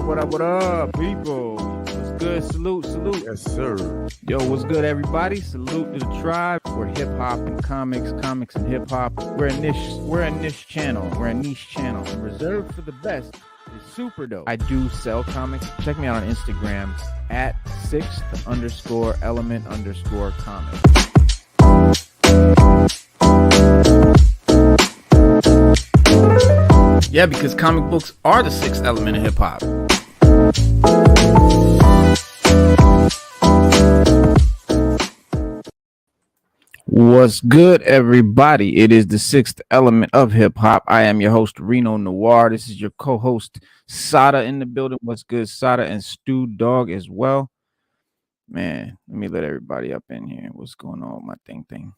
What up, people? What's good? Salute. Yes, sir. Yo, what's good, everybody? Salute to the tribe. We're hip hop and comics and hip hop. We're a niche channel. Reserved for the best. It's super dope. I do sell comics. Check me out on Instagram at 6th_element_comics. Yeah, because comic books are the sixth element of hip hop. What's good, everybody? It is the sixth element of hip hop. I am your host, Reno Noir. This is your co-host, Sada, in the building. What's good, Sada, and Stu Dog as well. Man, let me let everybody up in here. What's going on with my thing?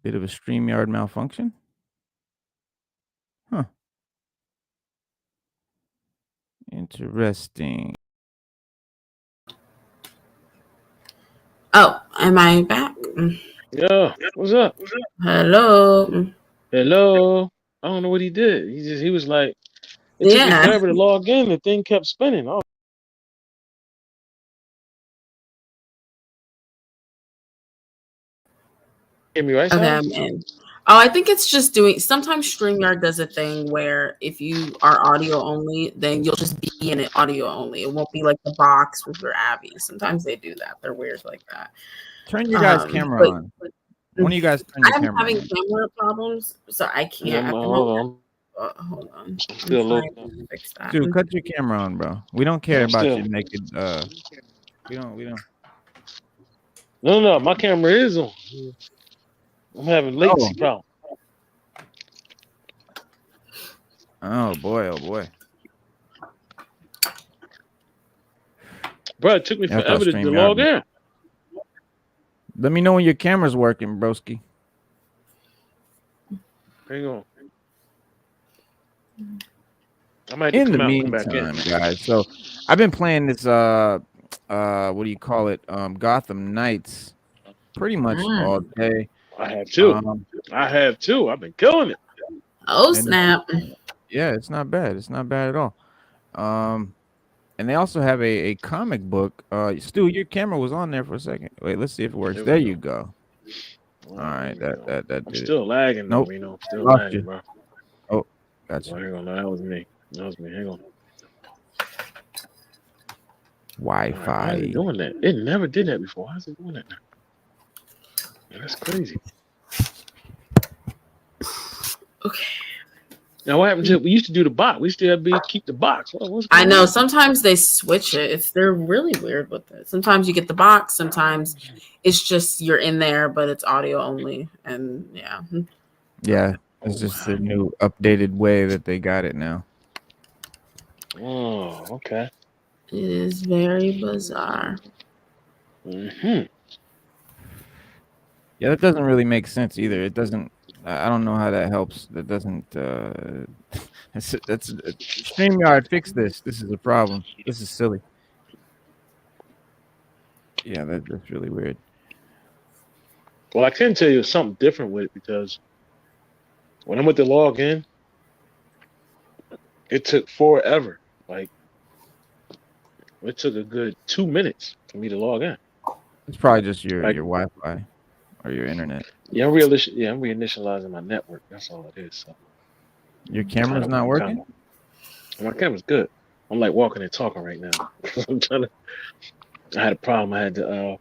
Bit of a StreamYard malfunction. Interesting. Oh, am I back? Yeah, what's up? Hello. I don't know what he did. He was like, it took me forever to log in. The thing kept spinning. Oh. Hear me right? Okay, I'm in. Oh, I think it's just doing. Sometimes StreamYard does a thing where if you are audio only, then you'll just be in it audio only. It won't be like the box with your Abby. Sometimes they do that. They're weird like that. Turn your guys' camera on. One of you guys turn your camera on. I'm having camera problems, so I can't. Hold on. Still to fix that. Dude, cut your camera on, bro. We don't care about you naked. We don't. No, my camera is on. I'm having latency problem. Oh boy. Bro, it took me forever to log in. Let me know when your camera's working, broski. Hang on. I might in the meantime, guys. So I've been playing this what do you call it? Gotham Knights pretty much all day. I have too. I've been killing it. Oh, snap. Yeah, it's not bad. It's not bad at all. And they also have a comic book. Stu, your camera was on there for a second. Wait, let's see if it works. There you go. All right, that I'm still lagging. Nope. Still lagging, bro. Oh, gotcha. Hang on, that was me. Hang on. Wi-Fi. Why is it doing that? It never did that before. Why is it doing that now? Man, that's crazy. Okay. Now what happened to we used to do the box? We used to have to keep the box. I know sometimes they switch it. They're really weird with it. Sometimes you get the box, sometimes it's just you're in there, but it's audio only. And yeah, it's just a new updated way that they got it now. Oh, okay. It is very bizarre. Mm-hmm. Yeah, that doesn't really make sense either. It doesn't. I don't know how that helps. That doesn't. That's StreamYard. Fix this. This is a problem. This is silly. Yeah, that's really weird. Well, I can tell you something different with it because when I went to log in, it took forever. Like it took a good 2 minutes for me to log in. It's probably just your Wi-Fi or your internet. Yeah, I'm reinitializing my network. That's all it is. So. Your camera's not working? My camera's good. I'm like walking and talking right now. I had a problem. I had to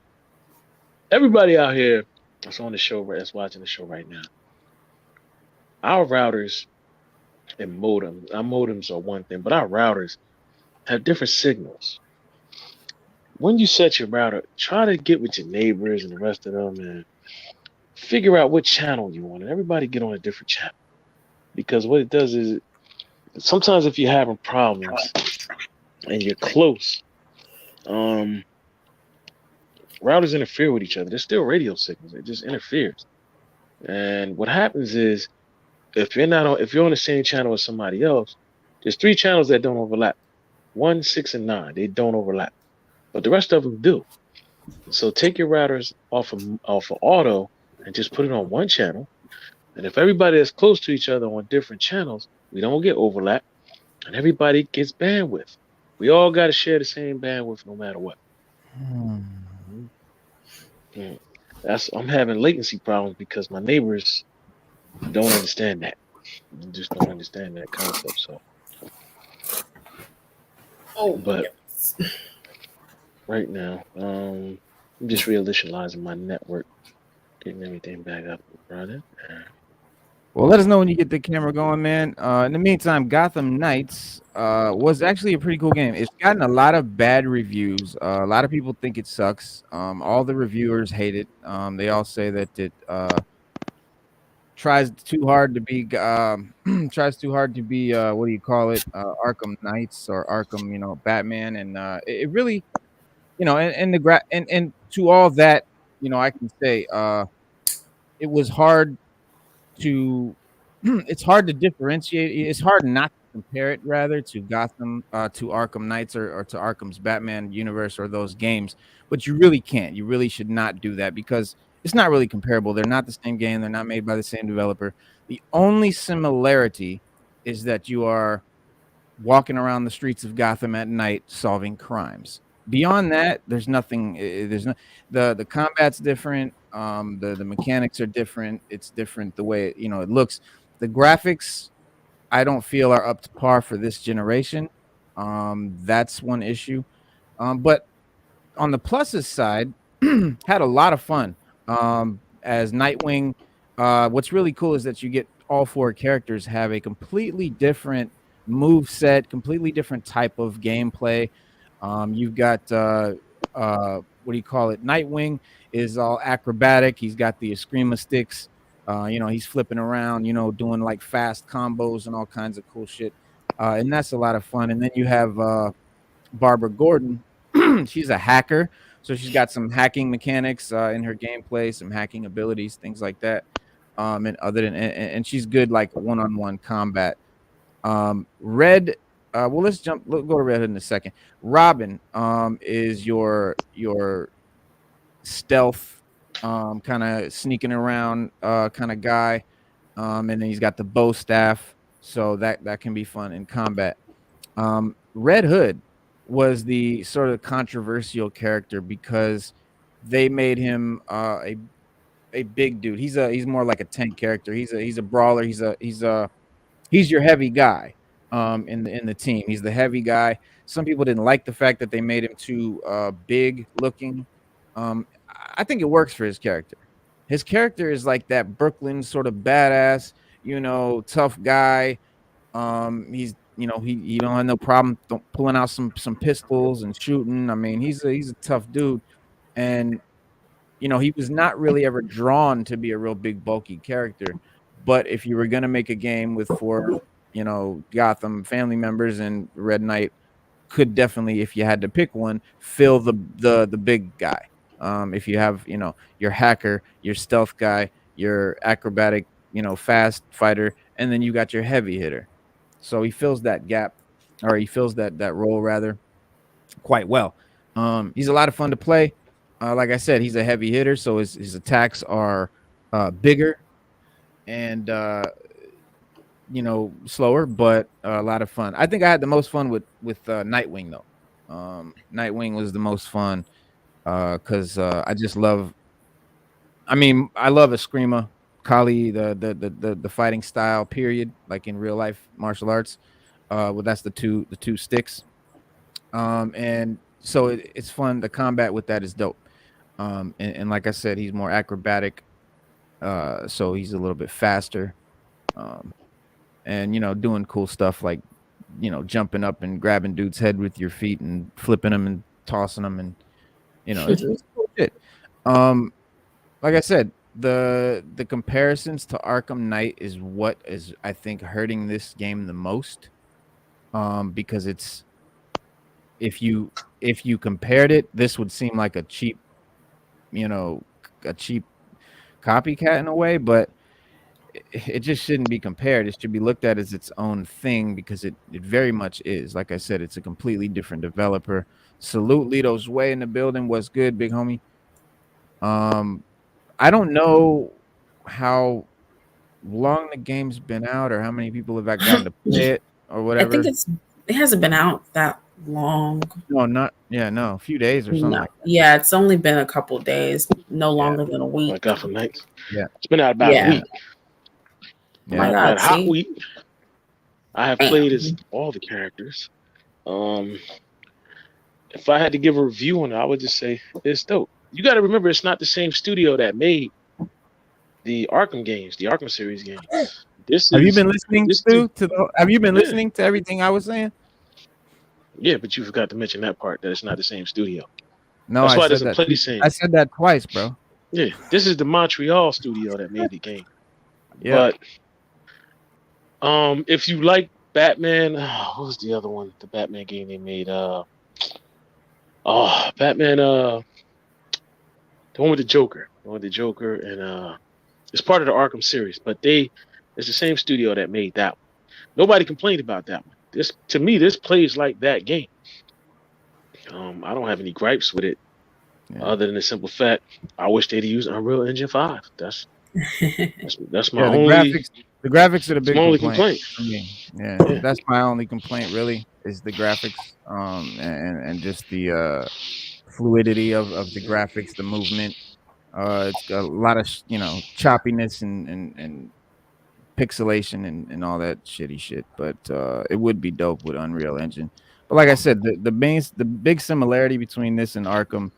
everybody out here that's on the show, that's watching the show right now. Our routers and modems, our modems are one thing, but our routers have different signals. When you set your router, try to get with your neighbors and the rest of them and figure out what channel you want. And everybody get on a different channel. Because what it does is sometimes if you're having problems and you're close, routers interfere with each other. They're still radio signals. It just interferes. And what happens is if you're on the same channel as somebody else, there's 3 channels that don't overlap. 1, 6, and 9. They don't overlap. But the rest of them do. So take your routers off of auto and just put it on one channel. And if everybody is close to each other on different channels, we don't get overlap, and everybody gets bandwidth. We all got to share the same bandwidth no matter what. Mhm. Mm. I'm having latency problems because my neighbors don't understand that. They just don't understand that concept. So, Oh my but goodness. right now, I'm just reinitializing my network, getting everything back up and running. Well, let us know when you get the camera going, man. In the meantime, Gotham Knights was actually a pretty cool game. It's gotten a lot of bad reviews. A lot of people think it sucks. All the reviewers hate it. They all say that it tries too hard to be tries too hard to be what do you call it? Arkham Knights or Arkham, Batman, and it really, and and to all that, I can say it was hard to it's hard to differentiate. It's hard not to compare it rather to Gotham, to Arkham Knights or to Arkham's Batman universe or those games, but you really can't. You really should not do that because it's not really comparable. They're not the same game. They're not made by the same developer. The only similarity is that you are walking around the streets of Gotham at night solving crimes. Beyond that, there's nothing. There's no the combat's different. The mechanics are different. It's different the way it looks. The graphics I don't feel are up to par for this generation. That's one issue. But on the pluses side, had a lot of fun. As Nightwing, what's really cool is that you get all four characters have a completely different move set, completely different type of gameplay. You've got what do you call it? Nightwing is all acrobatic. He's got the Eskrima sticks. He's flipping around, doing like fast combos and all kinds of cool shit. And that's a lot of fun. And then you have Barbara Gordon. She's a hacker, so she's got some hacking mechanics in her gameplay, some hacking abilities, things like that. And she's good like one-on-one combat. Red. Well, let's go to Red Hood in a second. Robin is your stealth, kind of sneaking around kind of guy, and then he's got the bow staff, so that can be fun in combat. Red Hood was the sort of controversial character because they made him a big dude. He's more like a tank character. He's a brawler. He's your heavy guy in the team. He's the heavy guy. Some people didn't like the fact that they made him too big looking. I think it works for his character. His character is like that Brooklyn sort of badass, tough guy. He don't have no problem pulling out some pistols and shooting. I mean, he's a tough dude, and he was not really ever drawn to be a real big bulky character. But if you were gonna make a game with four, Gotham family members, and Red Knight could definitely, if you had to pick one, fill the big guy. If you have your hacker, your stealth guy, your acrobatic, fast fighter, and then you got your heavy hitter. So he fills that gap, or he fills that role rather quite well. He's a lot of fun to play. Like I said, he's a heavy hitter, so his attacks are bigger and slower, but a lot of fun. I think I had the most fun with Nightwing though. Nightwing was the most fun because I just love. I mean, I love Eskrima, Kali, the fighting style. Period, like in real life martial arts. Well, that's the two sticks. And so it's fun. The combat with that is dope. And like I said, he's more acrobatic. So he's a little bit faster. And doing cool stuff like jumping up and grabbing dude's head with your feet and flipping them and tossing them, and it's cool shit. Like I said, the comparisons to Arkham Knight is what is, I think, hurting this game the most. Because it's if you compared it, this would seem like a cheap copycat in a way, but it just shouldn't be compared. It should be looked at as its own thing because it very much is. Like I said, it's a completely different developer. Salute Lito's Way in the building. What's good, big homie? I don't know how long the game's been out, or how many people have gotten to play it, or I whatever? think it hasn't been out that long. No, a few days or something No. like that. Yeah, it's only been a couple days, no Yeah. longer than a week. Like Gotham Knights. Yeah. It's been out about a Yeah. week. Oh my Yeah. God, About a hot see? week. I have Bam. played as all the characters. If I had to give a review on it, I would just say it's dope. You got to remember, it's not the same studio that made the Arkham games, the Arkham series games. Have you been listening this is have you been yeah, listening to everything I was saying? yeah, but you forgot to mention that part that it's not the same studio. No, That's I why it said doesn't that. play the same. I said that twice, bro. Yeah, this is the Montreal studio that made the game. Yeah. But if you like Batman, what was the other one? The Batman game they made. Batman. The one with the Joker. The one with the Joker, and it's part of the Arkham series. But it's the same studio that made that one. Nobody complained about that one. To me, this plays like that game. I don't have any gripes with it, other than the simple fact I wish they'd use Unreal Engine 5. That's my Yeah, only the graphics are the big complaint complaint. for me. Yeah, that's my only complaint really is the graphics, and just the fluidity of the graphics, the movement. It's got a lot of choppiness and pixelation and all that shitty shit. But it would be dope with Unreal Engine. But like I said, the big similarity between this and Arkham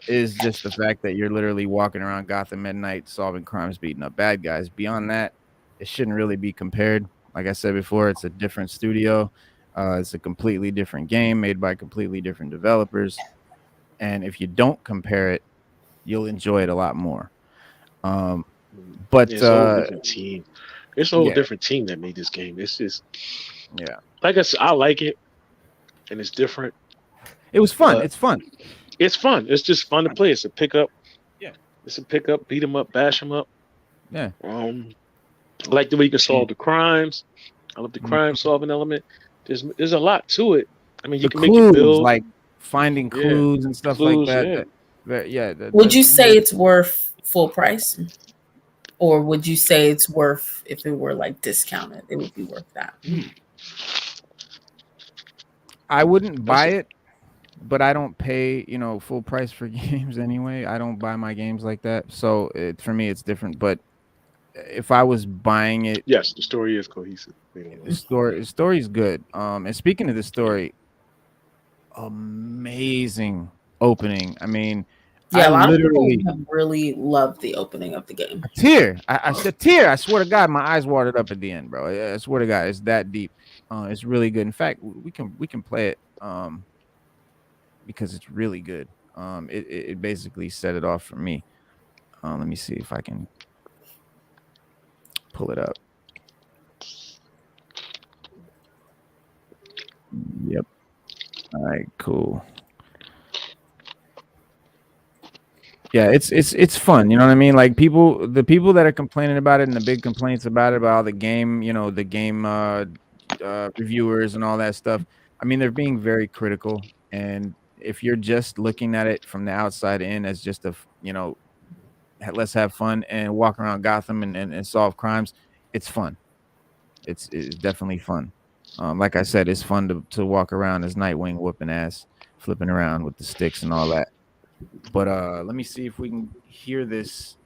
is just the fact that you're literally walking around Gotham at night solving crimes, beating up bad guys. Beyond that, it shouldn't really be compared. Like I said before, it's a different studio. It's a completely different game made by completely different developers. And if you don't compare it, you'll enjoy it a lot more. But it's a whole different team. It's a whole yeah, different team that made this game. It's just yeah. like I said, I like it, and it's different. It was fun. But It's fun. it's fun. It's just fun to play. It's a pickup. Yeah. It's a pickup. Beat them up, bash them up. Yeah. I like the way you can solve the crimes. I love the crime solving element. There's a lot to it. I mean, you can clues, make it build like finding clues and stuff like that. Would you say it's worth full price? Or would you say it's worth, if it were like discounted, it would be worth that? I wouldn't buy it, but I don't pay, full price for games anyway. I don't buy my games like that. So for me, it's different. But if I was buying it, yes, the story is cohesive. The story's good. And speaking of the story, amazing opening. I mean, yeah, I a lot of people literally have really loved the opening of the game. a tear. I said tear. I swear to God, my eyes watered up at the end, bro. I swear to God, it's that deep. It's really good. In fact, we can play it because it's really good. It basically set it off for me. Let me see if I can pull it up. Yep. All right, cool. Yeah, it's fun. You know what I mean? Like the people that are complaining about it and the big complaints about it, about the game, the game reviewers and all that stuff. I mean, they're being very critical. And if you're just looking at it from the outside in as just let's have fun and walk around Gotham and solve crimes, it's fun. It's definitely fun. Like I said, it's fun to walk around as Nightwing whooping ass, flipping around with the sticks and all that. But let me see if we can hear this.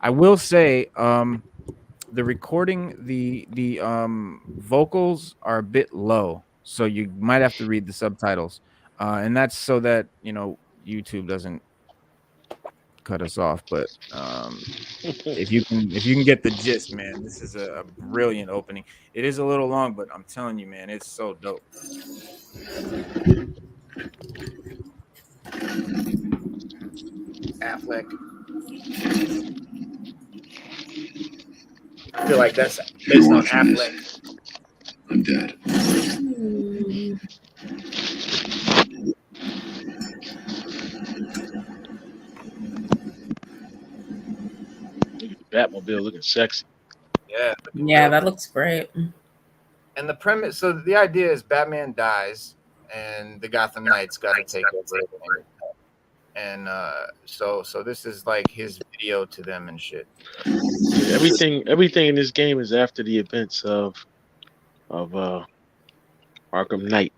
I will say the recording, the vocals are a bit low, so you might have to read the subtitles, and that's so that YouTube doesn't cut us off. But if you can get the gist, man, this is a brilliant opening. It is a little long, but I'm telling you, man, it's so dope. Affleck. I feel like that's based on Affleck. I'm dead. Batmobile looking sexy. Yeah, that looks great. And the premise, so the idea is Batman dies, and the Gotham Knights got to take over everything. And so this is like his video to them and shit. Everything in this game is after the events of Arkham Knight.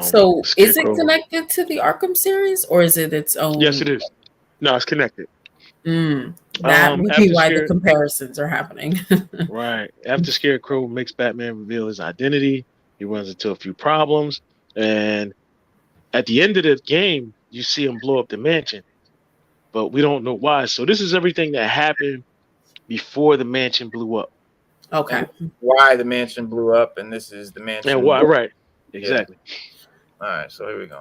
So is it Scarecrow. connected to the Arkham series or is it its own? Yes, it is. No, it's connected. That may be why the comparisons are happening. Right. After Scarecrow makes Batman reveal his identity, he runs into a few problems. And at the end of the game, you see him blow up the mansion. But we don't know why. So this is everything that happened before the mansion blew up. Okay. And why the mansion blew up, and this is the mansion. And why? Right. Exactly. Yeah. All right. So here we go.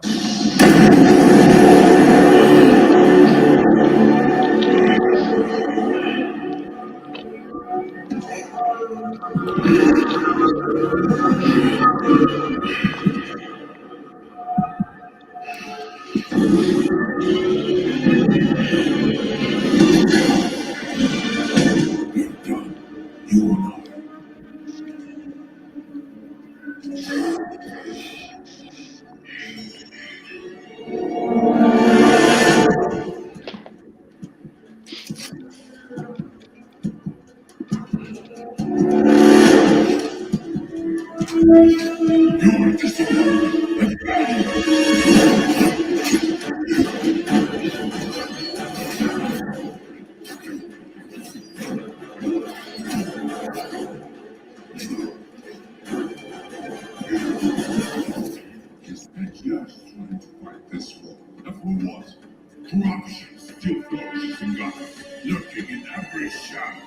Corruption still flourishes in Gotham, lurking in every shadow.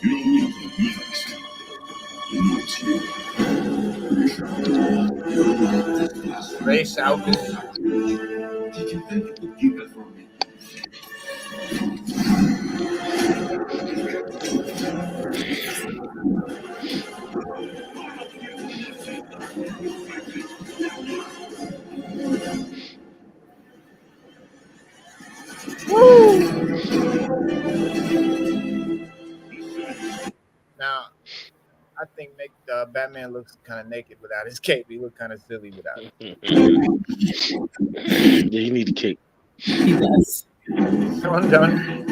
You don't need to admit it. You know it's here. Race out. Did you think you could keep it from me? Now, I think Batman looks kind of naked without his cape. He looked kind of silly without it. Yeah, you need a cape. He does. I'm done.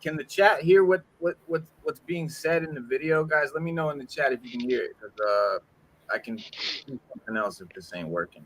Can the chat hear what's being said in the video, guys? Let me know in the chat if you can hear it, because I can do something else if this ain't working.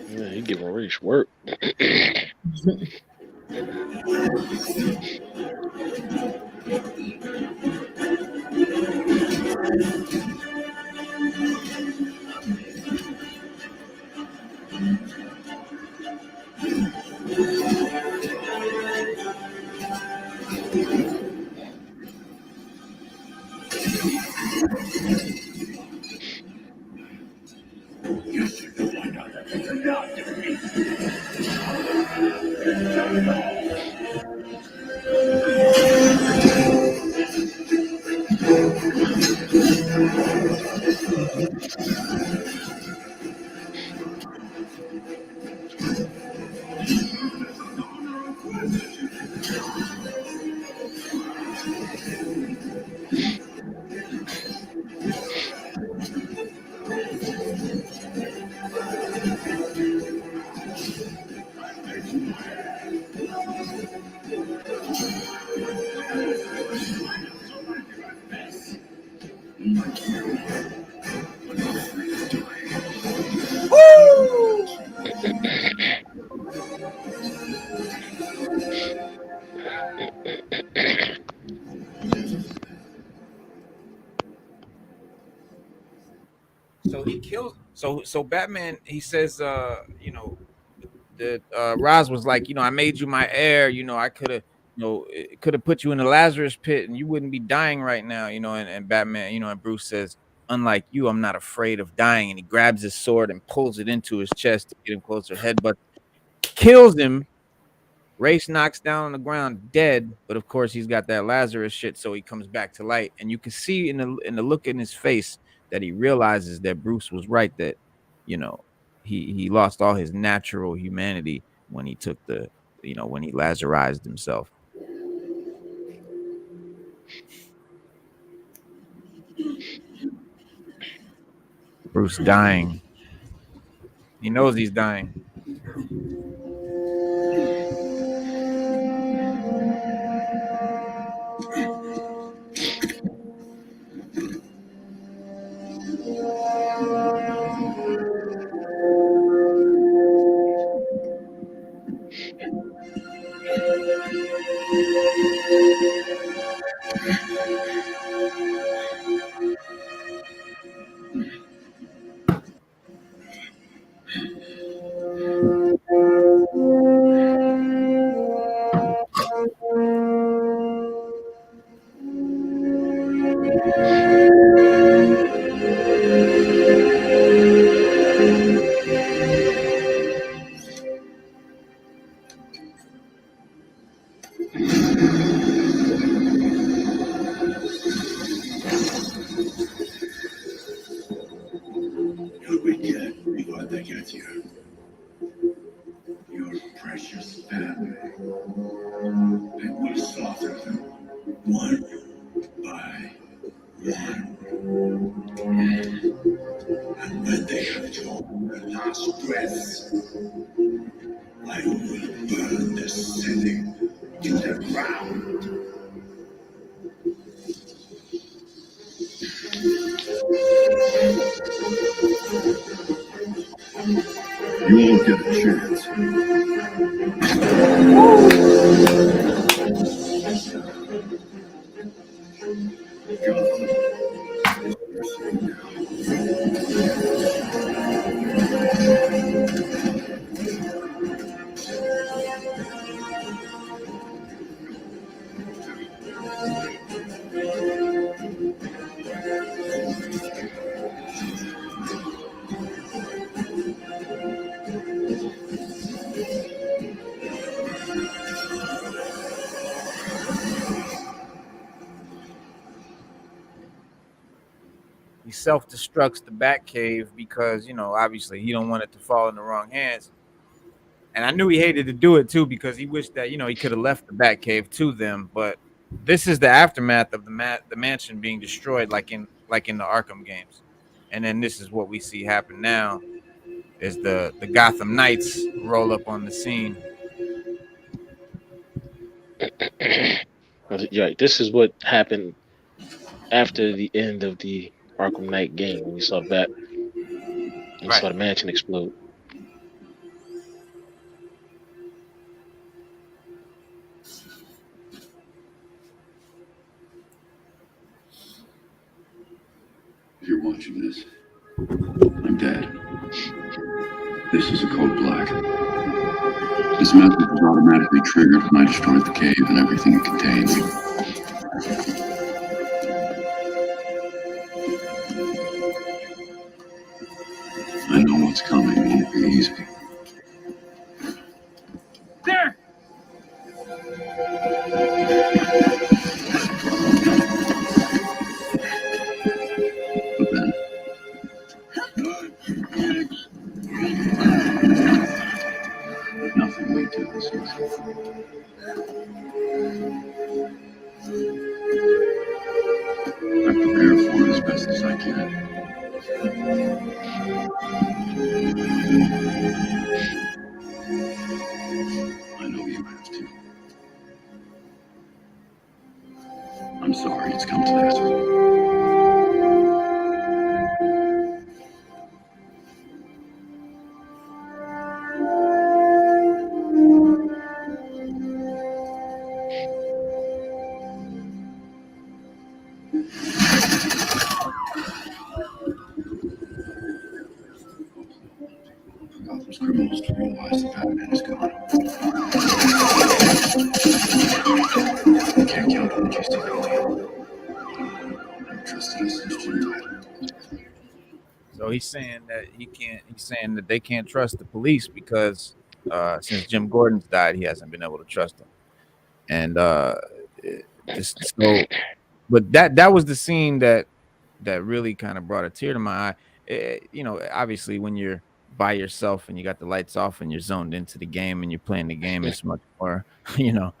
Yeah, he giving Reese work. So he kills. So Batman. He says, you know, that Roz was like, you know, I made you my heir. You know, I could have, you know, it could have put you in the Lazarus pit, and you wouldn't be dying right now. You know, and Batman, you know, and Bruce says, unlike you, I'm not afraid of dying. And he grabs his sword and pulls it into his chest to get him closer. Headbutt kills him. Race knocks down on the ground dead, but of course he's got that Lazarus shit, so he comes back to light. And you can see in the look in his face that he realizes that Bruce was right, that you know he lost all his natural humanity when he took the you know when he Lazarized himself. Bruce dying. He knows he's dying. You'll be dead before they get you. Your precious family. They will slaughter them one by one. And when they have drawn their last breaths, I will burn the city to the ground. You won't get a chance. He self-destructs the Batcave because, you know, obviously he don't want it to fall in the wrong hands. And I knew he hated to do it too because he wished that, you know, he could have left the Batcave to them. But this is the aftermath of the mansion being destroyed, like in the Arkham games. And then this is what we see happen now: is the Gotham Knights roll up on the scene. Yeah, this is what happened after the end of the Arkham Knight game when we saw that and Right. saw the mansion explode. If you're watching this, I'm dead. This is a code black. This message was automatically triggered when I destroyed the cave and everything it contains. I know what's coming. It won't be easy. There. But then, nothing we do is easy. I prepare for it as best as I can. I know you have to. I'm sorry it's come to this. Gotham's criminals to realize that Batman is gone. You can't count on the case to go. Never trusted us since Jim died. So he's saying that he's saying that they can't trust the police because since Jim Gordon's died, he hasn't been able to trust them. And but that was the scene that really kind of brought a tear to my eye. Obviously when you're by yourself and you got the lights off and you're zoned into the game and you're playing the game, it's much more, you're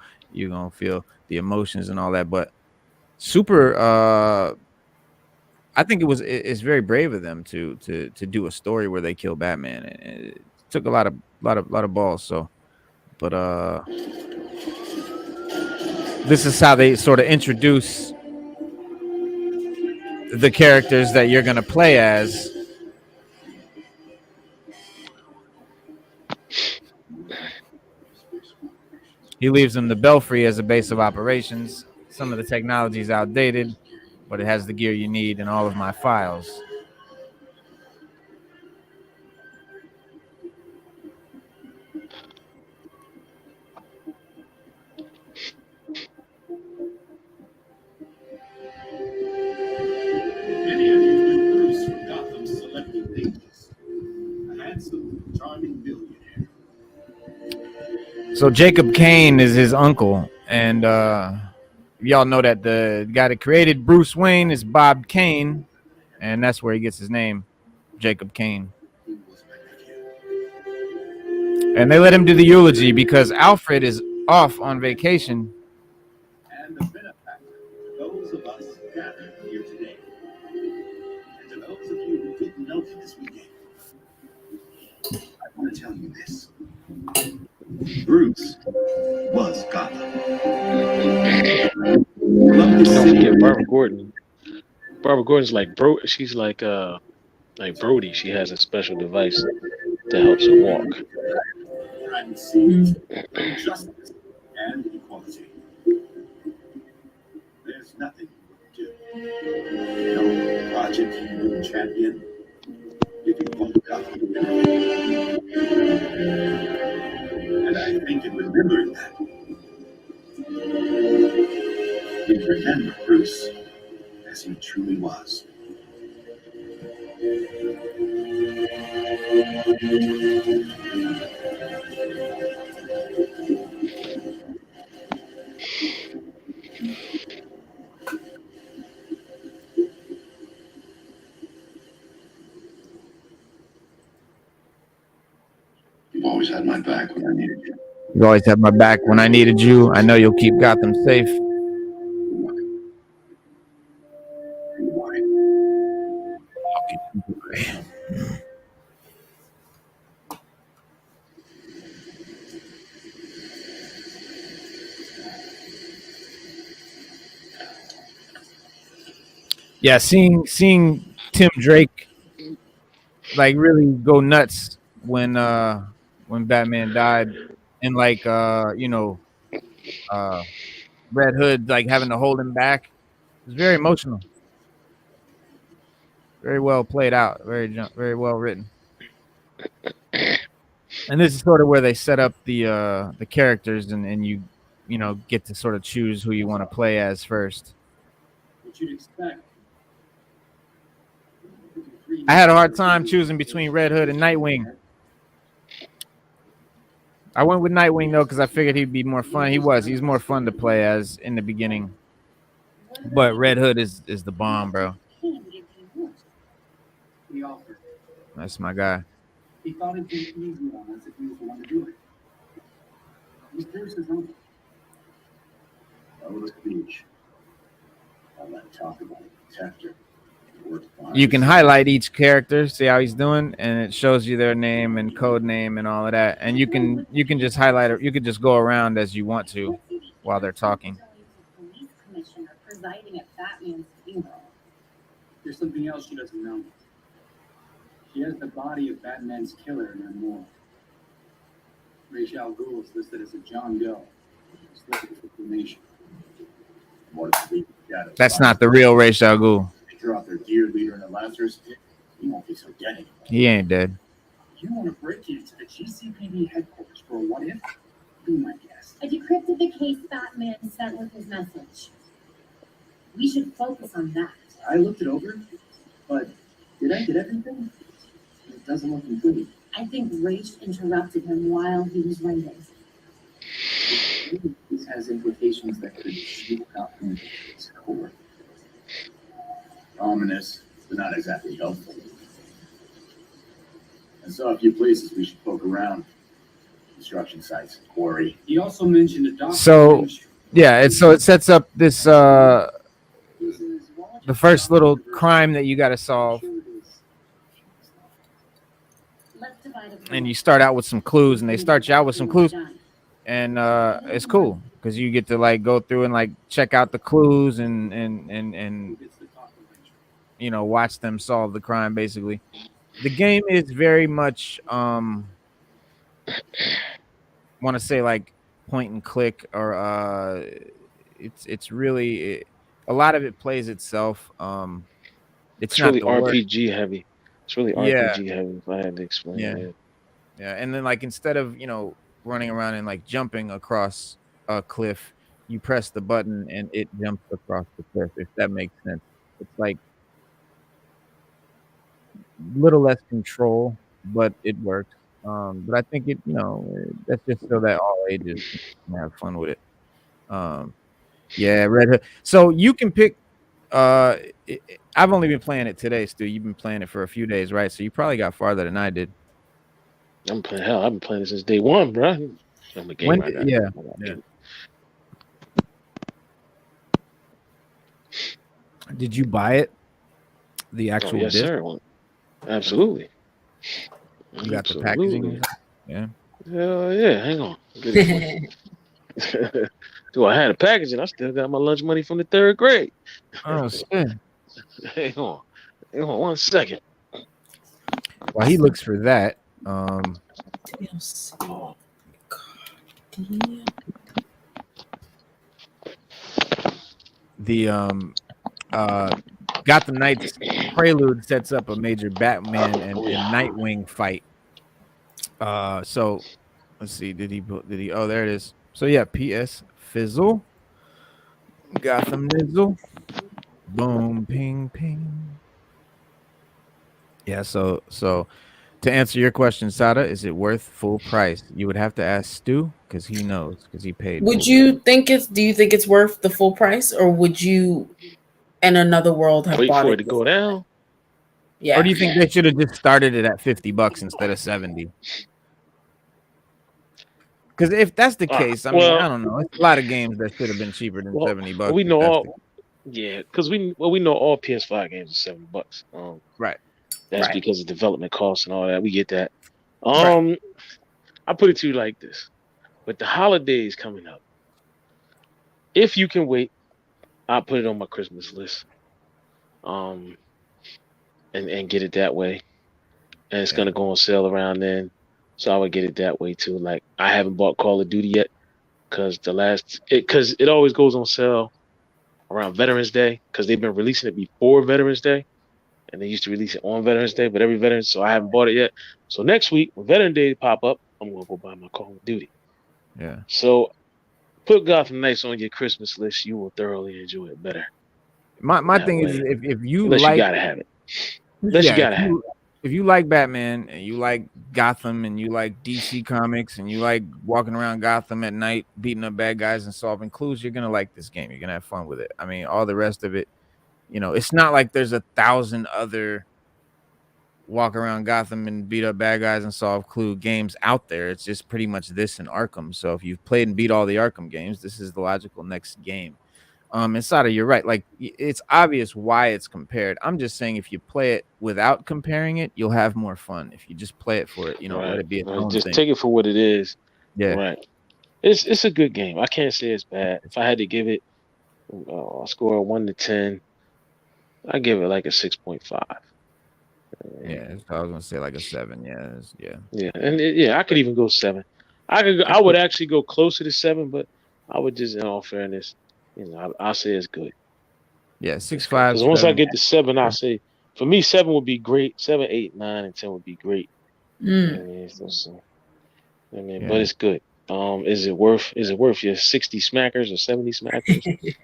gonna feel the emotions and all that. But super I think it's very brave of them to do a story where they kill Batman. It took a lot of balls. So, but this is how they sort of introduce the characters that you're gonna play as. He leaves them the Belfry as a base of operations. Some of the technology is outdated, but it has the gear you need in all of my files. Many of you know Bruce from Gotham's celebrity pages. A handsome, charming billionaire. So Jacob Kane is his uncle, and y'all know that the guy that created Bruce Wayne is Bob Kane, and that's where he gets his name, Jacob Kane. And they let him do the eulogy because Alfred is off on vacation. And the benefactor to those of us gathered here today. And to those of you who didn't know him this weekend, I want to tell you this. Bruce was Gotham. Don't forget Barbara Gordon. Barbara Gordon's like she's like Brody. She has a special device that helps her walk. Privacy, justice, and equality. There's nothing you wouldn't do. No project you wouldn't champion if you want Gotham to win. And I think in remembering that, we remember Bruce as he truly was. You've always had my back when I needed you. You always had my back when I needed you. I know you'll keep Gotham safe. Yeah, seeing Tim Drake like really go nuts when Batman died, and like Red Hood like having to hold him back. It was very emotional. Very well played out. Very well written. And this is sort of where they set up the characters, and you get to sort of choose who you want to play as first. What you'd expect. I had a hard time choosing between Red Hood and Nightwing. I went with Nightwing though because I figured he'd be more fun. He's more fun to play as in the beginning. But Red Hood is the bomb, bro. He offered. That's my guy. He thought it'd be easy on us if he was the one to do it. He's Bruce's uncle. Over the beach. All that talk about a protector. you can highlight each character, see how he's doing, and it shows you their name and code name and all of that. And you can just highlight it. You can just go around as you want to while they're talking. There's something else she doesn't know. She has the body of Batman's killer in her morgue. Ra's al Ghul is listed as a John Doe. It's listed for cremation. That's not the real Ra's al Ghul. They draw out their dear leader in the Lazarus pit. He won't be so dead anymore. He ain't dead. You want to break into the GCPD headquarters for a what if? Be my guest. I decrypted the case Batman sent with his message. We should focus on that. I looked it over, but did I get everything? It doesn't look complete. I think Rach interrupted him while he was writing. This has implications that could shoot out from its core. Ominous, but not exactly helpful. I saw a few places we should poke around. Construction sites, quarry. He also mentioned a doctor. So yeah, it sets up this the first little crime that you got to solve. And you start out with some clues, and they start you out with some clues, and it's cool because you get to like go through and like check out the clues and you know, watch them solve the crime. Basically, the game is very much want to say like point and click, or it's really a lot of it plays itself. It's not really RPG heavy. It's really RPG heavy, if I had to explain it. Yeah, and then like instead of, you know, running around and like jumping across a cliff, you press the button and it jumps across the cliff, if that makes sense. It's like a little less control, but it works. But I think it, you know, that's just so that all ages can have fun with it. Yeah, Red Hood. So you can pick. I've only been playing it today, Stu. You've been playing it for a few days, right? So you probably got farther than I did. I've been playing it since day one, bro. I'm a gamer. Yeah. Did you buy it? The actual yes, disc? sir. Absolutely. You got the packaging? Yeah. Hell yeah. Hang on. Do I had a packaging? I still got my lunch money from the third grade. Oh, shit. Hang on 1 second. While he looks for that, the Gotham Knights prelude sets up a major Batman and Nightwing fight. So let's see, did he oh, there it is. So yeah, PS Fizzle, Gotham Nizzle, boom, ping, ping. Yeah, so to answer your question, Sada, is it worth full price? You would have to ask Stu because he knows, because he paid. Do you think it's worth the full price, or would you in another world have wait bought for it it to go down? Yeah. Or do you think they should have just started it at $50 instead of 70? Because if that's the case, I mean, I don't know. It's a lot of games that should have been cheaper than $70. We know all, because we know all PS5 games are $7. Right. That's because of development costs and all that. We get that. I put it to you like this: with the holidays coming up, if you can wait, I'll put it on my Christmas list. And get it that way. And it's gonna go on sale around then. So I would get it that way too. Like, I haven't bought Call of Duty yet because it always goes on sale around Veterans Day, because they've been releasing it before Veterans Day, and they used to release it on Veterans Day, but every Veterans, so I haven't bought it yet. So next week, when Veterans Day pop up, I'm gonna go buy my Call of Duty. Yeah. So put Gotham Knights on your Christmas list. You will thoroughly enjoy it better. My thing is, if you Unless like, you gotta have it. Unless you gotta have it. If you like Batman and you like Gotham and you like DC Comics and you like walking around Gotham at night, beating up bad guys and solving clues, you're gonna like this game. You're gonna have fun with it. I mean, all the rest of it, you know, it's not like there's 1,000 other walk around Gotham and beat up bad guys and solve clue games out there. It's just pretty much this and Arkham. So if you've played and beat all the Arkham games, this is the logical next game. Inside of you're right. Like it's obvious why it's compared. I'm just saying if you play it without comparing it, you'll have more fun. If you just play it for it, let Right. it be its Right. own Just thing. take it for what it is. Yeah. Right. It's a good game. I can't say it's bad. If I had to give it a score of 1 to 10, I give it like a 6.5. Yeah, I was gonna say like a 7. Yeah. Yeah, and I could even go 7. I would actually go closer to 7, but I would just, in all fairness, I'll say it's good. Yeah, It's 6, good 5, because once I 7. get to 7, I'll say for me 7 would be great. 7, 8, 9, and 10 would be great. Mm. I mean, but Yeah. it's good. Is it worth your 60 smackers or 70 smackers?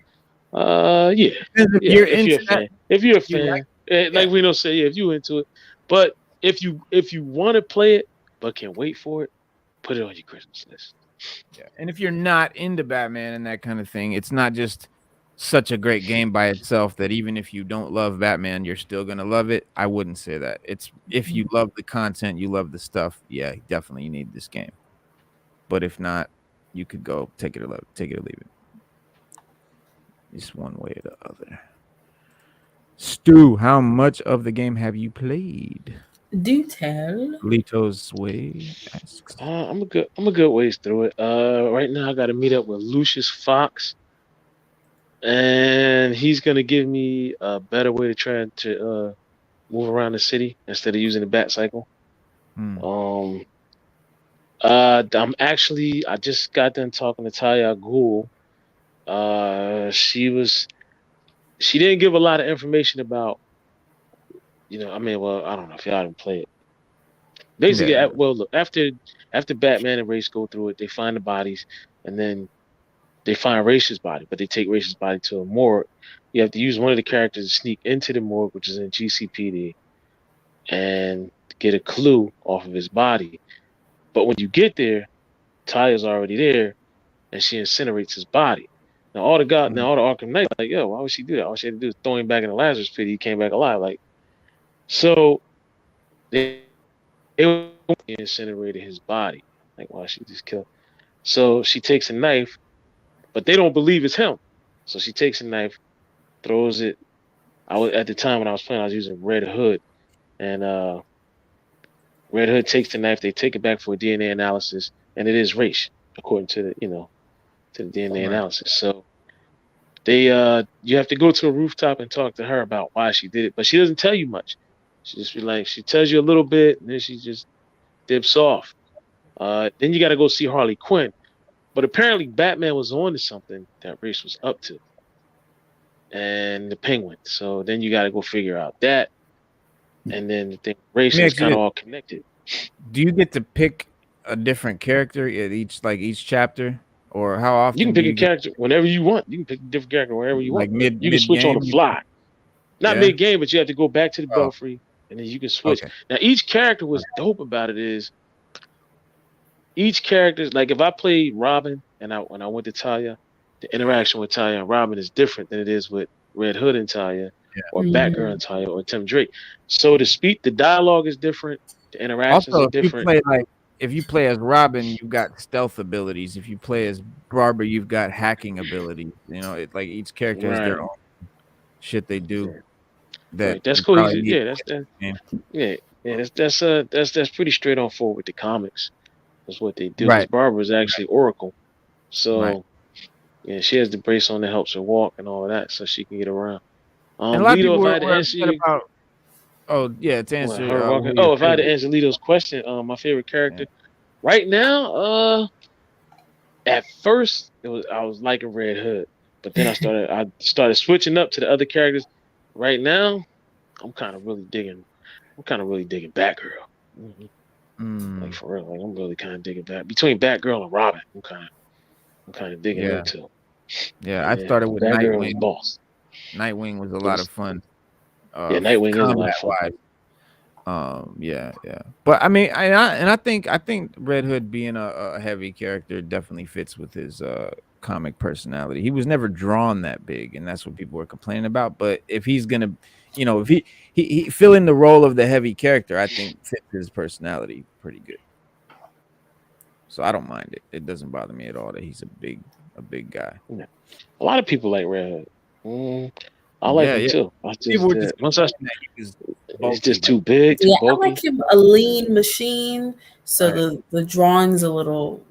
Yeah, Depends if yeah. you're If you're into a that, fan, if you're a you like. fan, Yeah. like Reno said, yeah, if you're into it. But if you want to play it but can't wait for it, put it on your Christmas list. Yeah. And if you're not into Batman and that kind of thing, it's not just such a great game by itself that even if you don't love Batman, you're still gonna love it. I wouldn't say that. It's if you love the content, you love the stuff. Yeah, definitely you need this game. But if not, you could go take it or leave it. It's one way or the other. Stu, how much of the game have you played? Do tell. Lito's Way asks. I'm a good ways through it. Right now I got to meet up with Lucius Fox, and he's gonna give me a better way to try to move around the city instead of using the bat cycle. Hmm. I just got done talking to Talia Ghul. She didn't give a lot of information about, well, I don't know if y'all didn't play it. Basically, Yeah. look, after Batman and Ra's go through it, they find the bodies, and then they find Ra's body, but they take Ra's body to a morgue. You have to use one of the characters to sneak into the morgue, which is in GCPD, and get a clue off of his body. But when you get there, Talia's already there, and she incinerates his body. Now all the Arkham Knights are like, yo, why would she do that? All she had to do is throw him back in the Lazarus pit. He came back alive. Like, so they incinerated his body. Like, why she just killed? So she takes a knife, but they don't believe it's him. So she takes a knife, throws it. At the time when I was playing, I was using Red Hood, and Red Hood takes the knife. They take it back for a DNA analysis, and it is Ra's, according to the DNA analysis. So they you have to go to a rooftop and talk to her about why she did it, but she doesn't tell you much. She tells you a little bit, and then she just dips off. Then you got to go see Harley Quinn, but apparently Batman was on to something that Ra's was up to, and the Penguin. So then you got to go figure out that, and then the thing Ra's is kind of all connected. Do you get to pick a different character at each chapter, or how often you can pick a character whenever you want? You can pick a different character wherever you want. You can switch on the fly. Not mid game, but you have to go back to the Belfry, and then you can switch. Okay. Now each character, what's dope about it is each character. Like if I played Robin and when I went to Talia, the interaction with Talia and Robin is different than it is with Red Hood and Talia, or Batgirl and Talia, or Tim Drake. So to speak, the dialogue is different. The interactions are different. If you play as Robin, you've got stealth abilities. If you play as Barbara, you've got hacking abilities. Like each character has their own shit they do. That's cool. That's pretty straight on forward with the comics. That's what they do. Because Barbara is actually Oracle, so she has the brace on that helps her walk and all of that, so she can get around. Lito, if I had to answer you, to answer. If I had to answer Lito's question, my favorite character right now, at first I was liking Red Hood, but then I started switching up to the other characters. Right now, I'm kind of really digging Batgirl. Mm-hmm. Like for real, I'm really kind of digging that. Between Batgirl and Robin, I'm kind of digging into. Yeah, I started with Batgirl Nightwing. Boss. Nightwing was a lot of fun. Nightwing is a lot of fun. But I mean, I think Red Hood being a heavy character definitely fits with his comic personality. He was never drawn that big, and that's what people were complaining about. But if he's gonna, if he fill in the role of the heavy character, I think fits his personality pretty good. So I don't mind it. It doesn't bother me at all that he's a big a big guy. Yeah. A lot of people like Red Hood. I like Yeah, him yeah. too. I People just were just once I, complaining that he was it's bulky. just too big, too Yeah, I bulky. like him a lean machine. So Right. the drawing's a little,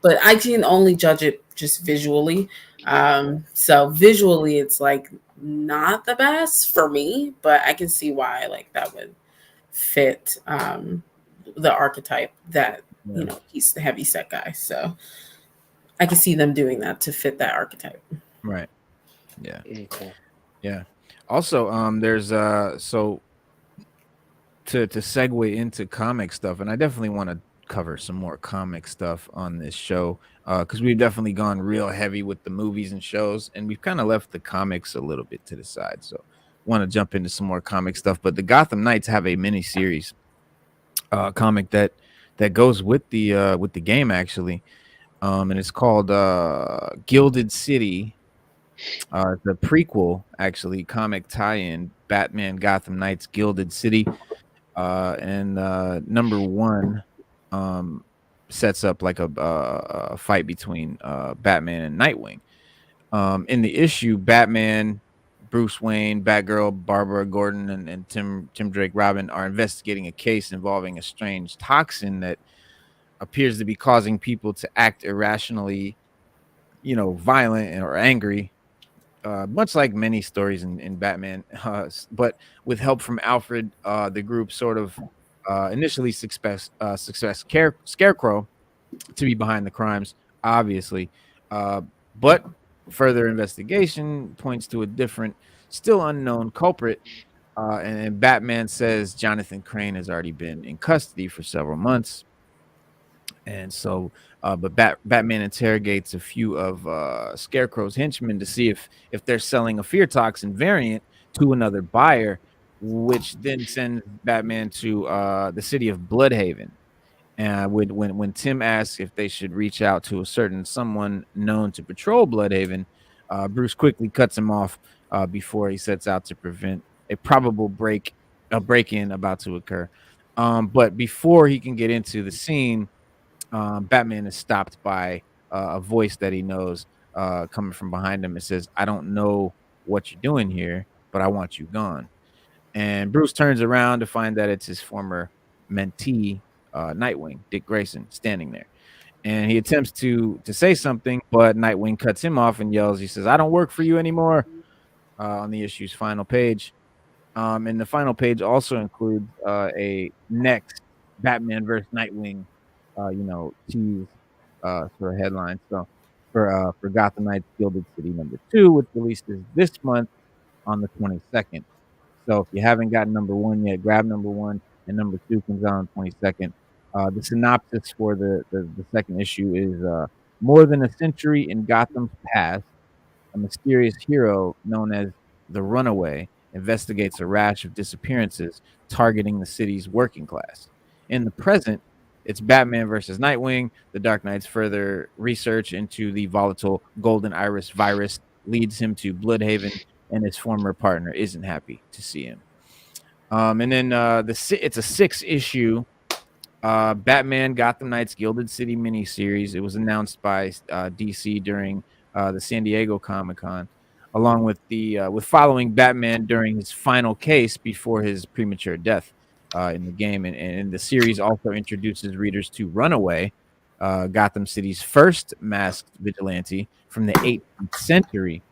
but I can only judge it just visually. So visually, it's like not the best for me, but I can see why like that would fit the archetype that Yeah. he's the heavy set guy. So I can see them doing that to fit that archetype. Right. Yeah. Okay. Yeah. Also, there's so to segue into comic stuff, and I definitely want to cover some more comic stuff on this show because we've definitely gone real heavy with the movies and shows, and we've kind of left the comics a little bit to the side. So, want to jump into some more comic stuff. But the Gotham Knights have a mini series comic that goes with the game actually, and it's called Gilded City. The prequel actually comic tie-in Batman Gotham Knights Gilded City. And number one sets up like a fight between Batman and Nightwing. In the issue, Batman, Bruce Wayne, Batgirl, Barbara Gordon, and Tim Drake Robin are investigating a case involving a strange toxin that appears to be causing people to act irrationally, violent or angry, much like many stories in Batman. But with help from Alfred, the group sort of initially success Scarecrow to be behind the crimes, obviously. But further investigation points to a different, still unknown culprit. And Batman says Jonathan Crane has already been in custody for several months. And so, but Batman interrogates a few of Scarecrow's henchmen to see if they're selling a fear toxin variant to another buyer, which then sends Batman to the city of Bloodhaven. And when Tim asks if they should reach out to a certain someone known to patrol Bloodhaven, Bruce quickly cuts him off before he sets out to prevent a probable break-in about to occur. But before he can get into the scene, Batman is stopped by a voice that he knows coming from behind him. It says, "I don't know what you're doing here, but I want you gone." And Bruce turns around to find that it's his former mentee, Nightwing, Dick Grayson, standing there. And he attempts to say something, but Nightwing cuts him off and yells. He says, "I don't work for you anymore." On the issue's final page. And the final page also includes a next Batman versus Nightwing, tease for a headline. So for Gotham Knights Gilded City #2, which releases this month on the 22nd. So if you haven't gotten number one yet, grab number one, and number two comes out on the 22nd. The synopsis for the second issue is more than a century in Gotham's past, a mysterious hero known as the Runaway investigates a rash of disappearances targeting the city's working class. In the present, it's Batman versus Nightwing. The Dark Knight's further research into the volatile Golden Iris virus leads him to Bloodhaven, and his former partner isn't happy to see him. And then it's a 6-issue Batman Gotham Knights Gilded City miniseries. It was announced by DC during the San Diego Comic-Con, along with with following Batman during his final case before his premature death in the game. And the series also introduces readers to Runaway, Gotham City's first masked vigilante from the 18th century.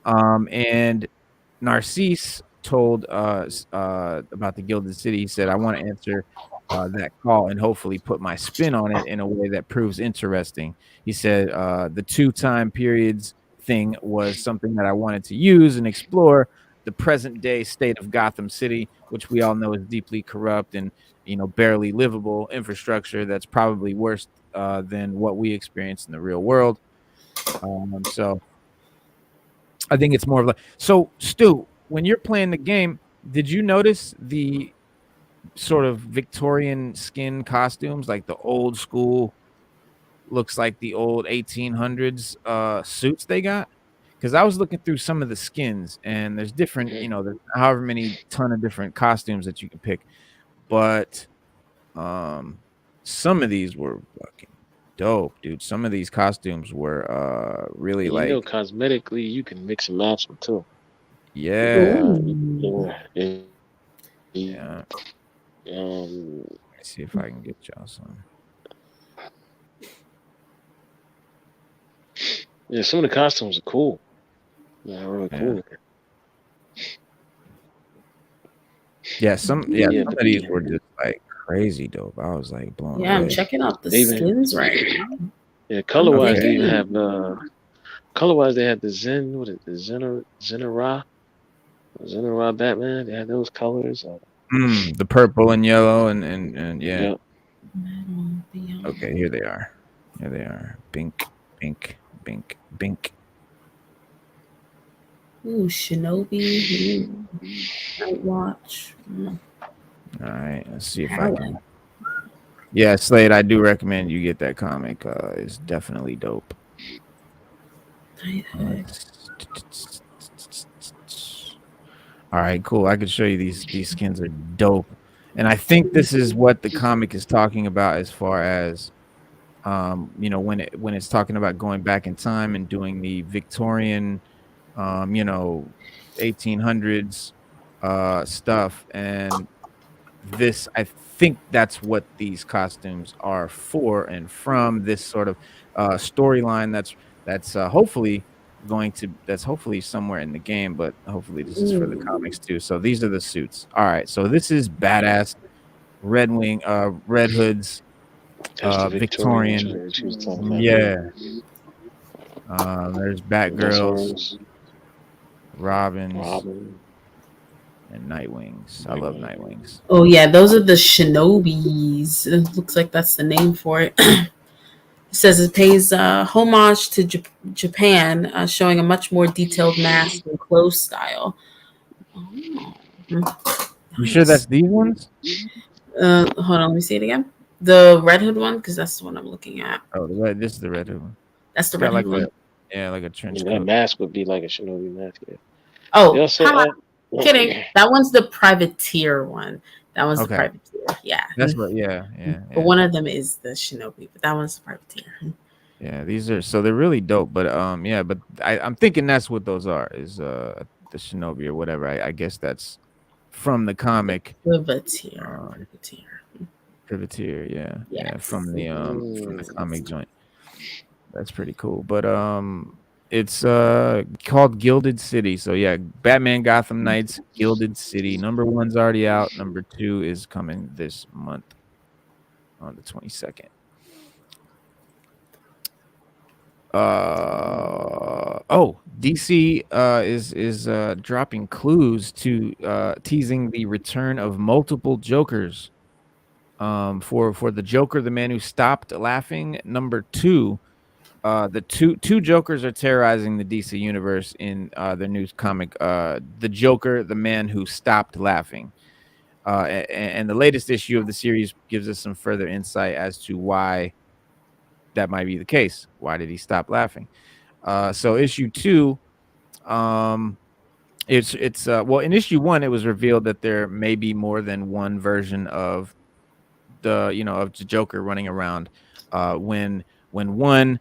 And Narcisse told us about the Gilded City. He said, "I want to answer that call and hopefully put my spin on it in a way that proves interesting." He said, "The 2 time periods thing was something that I wanted to use and explore the present day state of Gotham City, which we all know is deeply corrupt and barely livable infrastructure that's probably worse than what we experience in the real world." So I think it's more of like, so Stu, when you're playing the game, did you notice the sort of Victorian skin costumes, like the old school, looks like the old 1800s suits they got? Because I was looking through some of the skins, and there's different, there's however many ton of different costumes that you can pick, but some of these were fucking dope, dude. Some of these costumes were really You know, like, cosmetically, you can mix and match them too. yeah, Yeah. yeah. Let me see if I can get y'all some. Yeah, some of the costumes are cool. Yeah, really Yeah. cool looking. Yeah, some Yeah, some of these were just like crazy dope. I was like blown Yeah, I'm away. checking out the They even skins right now. yeah, color wise they even Okay. have color wise they had the Zenora Batman. They had those colors. The purple and yellow and yeah. Yeah. Okay, here they are. Here they are. Bink, bink, bink, bink. Ooh, Shinobi, Night Watch, All right, let's see if I Palette. can. Yeah, Slade, I do recommend you get that comic. It's definitely dope. Nighthead. All right, cool. I can show you these skins are dope, and I think this is what the comic is talking about as far as when it's talking about going back in time and doing the Victorian, you know, 1800s stuff, and this I think that's what these costumes are for, and from this sort of storyline that's hopefully that's hopefully somewhere in the game, but hopefully this is for the comics too. So these are the suits. All right, so this is badass Red Hood's That's the Victorian Victorian. joint that you was talking about. Yeah. There's That's Batgirls, hers. Robins, Robin. and Nightwings. I love Nightwings. Oh yeah, those are the Shinobis. It looks like that's the name for it. It says it pays homage to Japan, showing a much more detailed mask and clothes style. Oh, You sure that's these ones? hold on, let me see it again. The Red Hood one, because that's the one I'm looking at. Oh, this is the Red Hood one. That's the It's Red got Hood like one. a trench That coat. mask would be like a Shinobi mask. Yeah. They Oh, also, kidding. That one's the privateer one. That one's the Okay. privateer. Yeah. That's what. Yeah. But one of them is the Shinobi, but that one's the privateer. Yeah, these are so they're really dope. But yeah, but I'm thinking that's what those are is the Shinobi or whatever. I guess that's from the comic. Privateer. Privateer, yeah. Yes. From the comic joint. That's pretty cool. But it's called Gilded City. So yeah, Batman Gotham Knights Gilded City. Number 1's already out. Number 2 is coming this month on the 22nd. DC is dropping clues to teasing the return of multiple Jokers. For the Joker, the man who stopped laughing, number 2. The two Jokers are terrorizing the DC universe in the new comic. The Joker, the man who stopped laughing. And the latest issue of the series gives us some further insight as to why that might be the case. Why did he stop laughing? So issue 2, it's well, in issue 1 it was revealed that there may be more than one version of the Joker running around. When one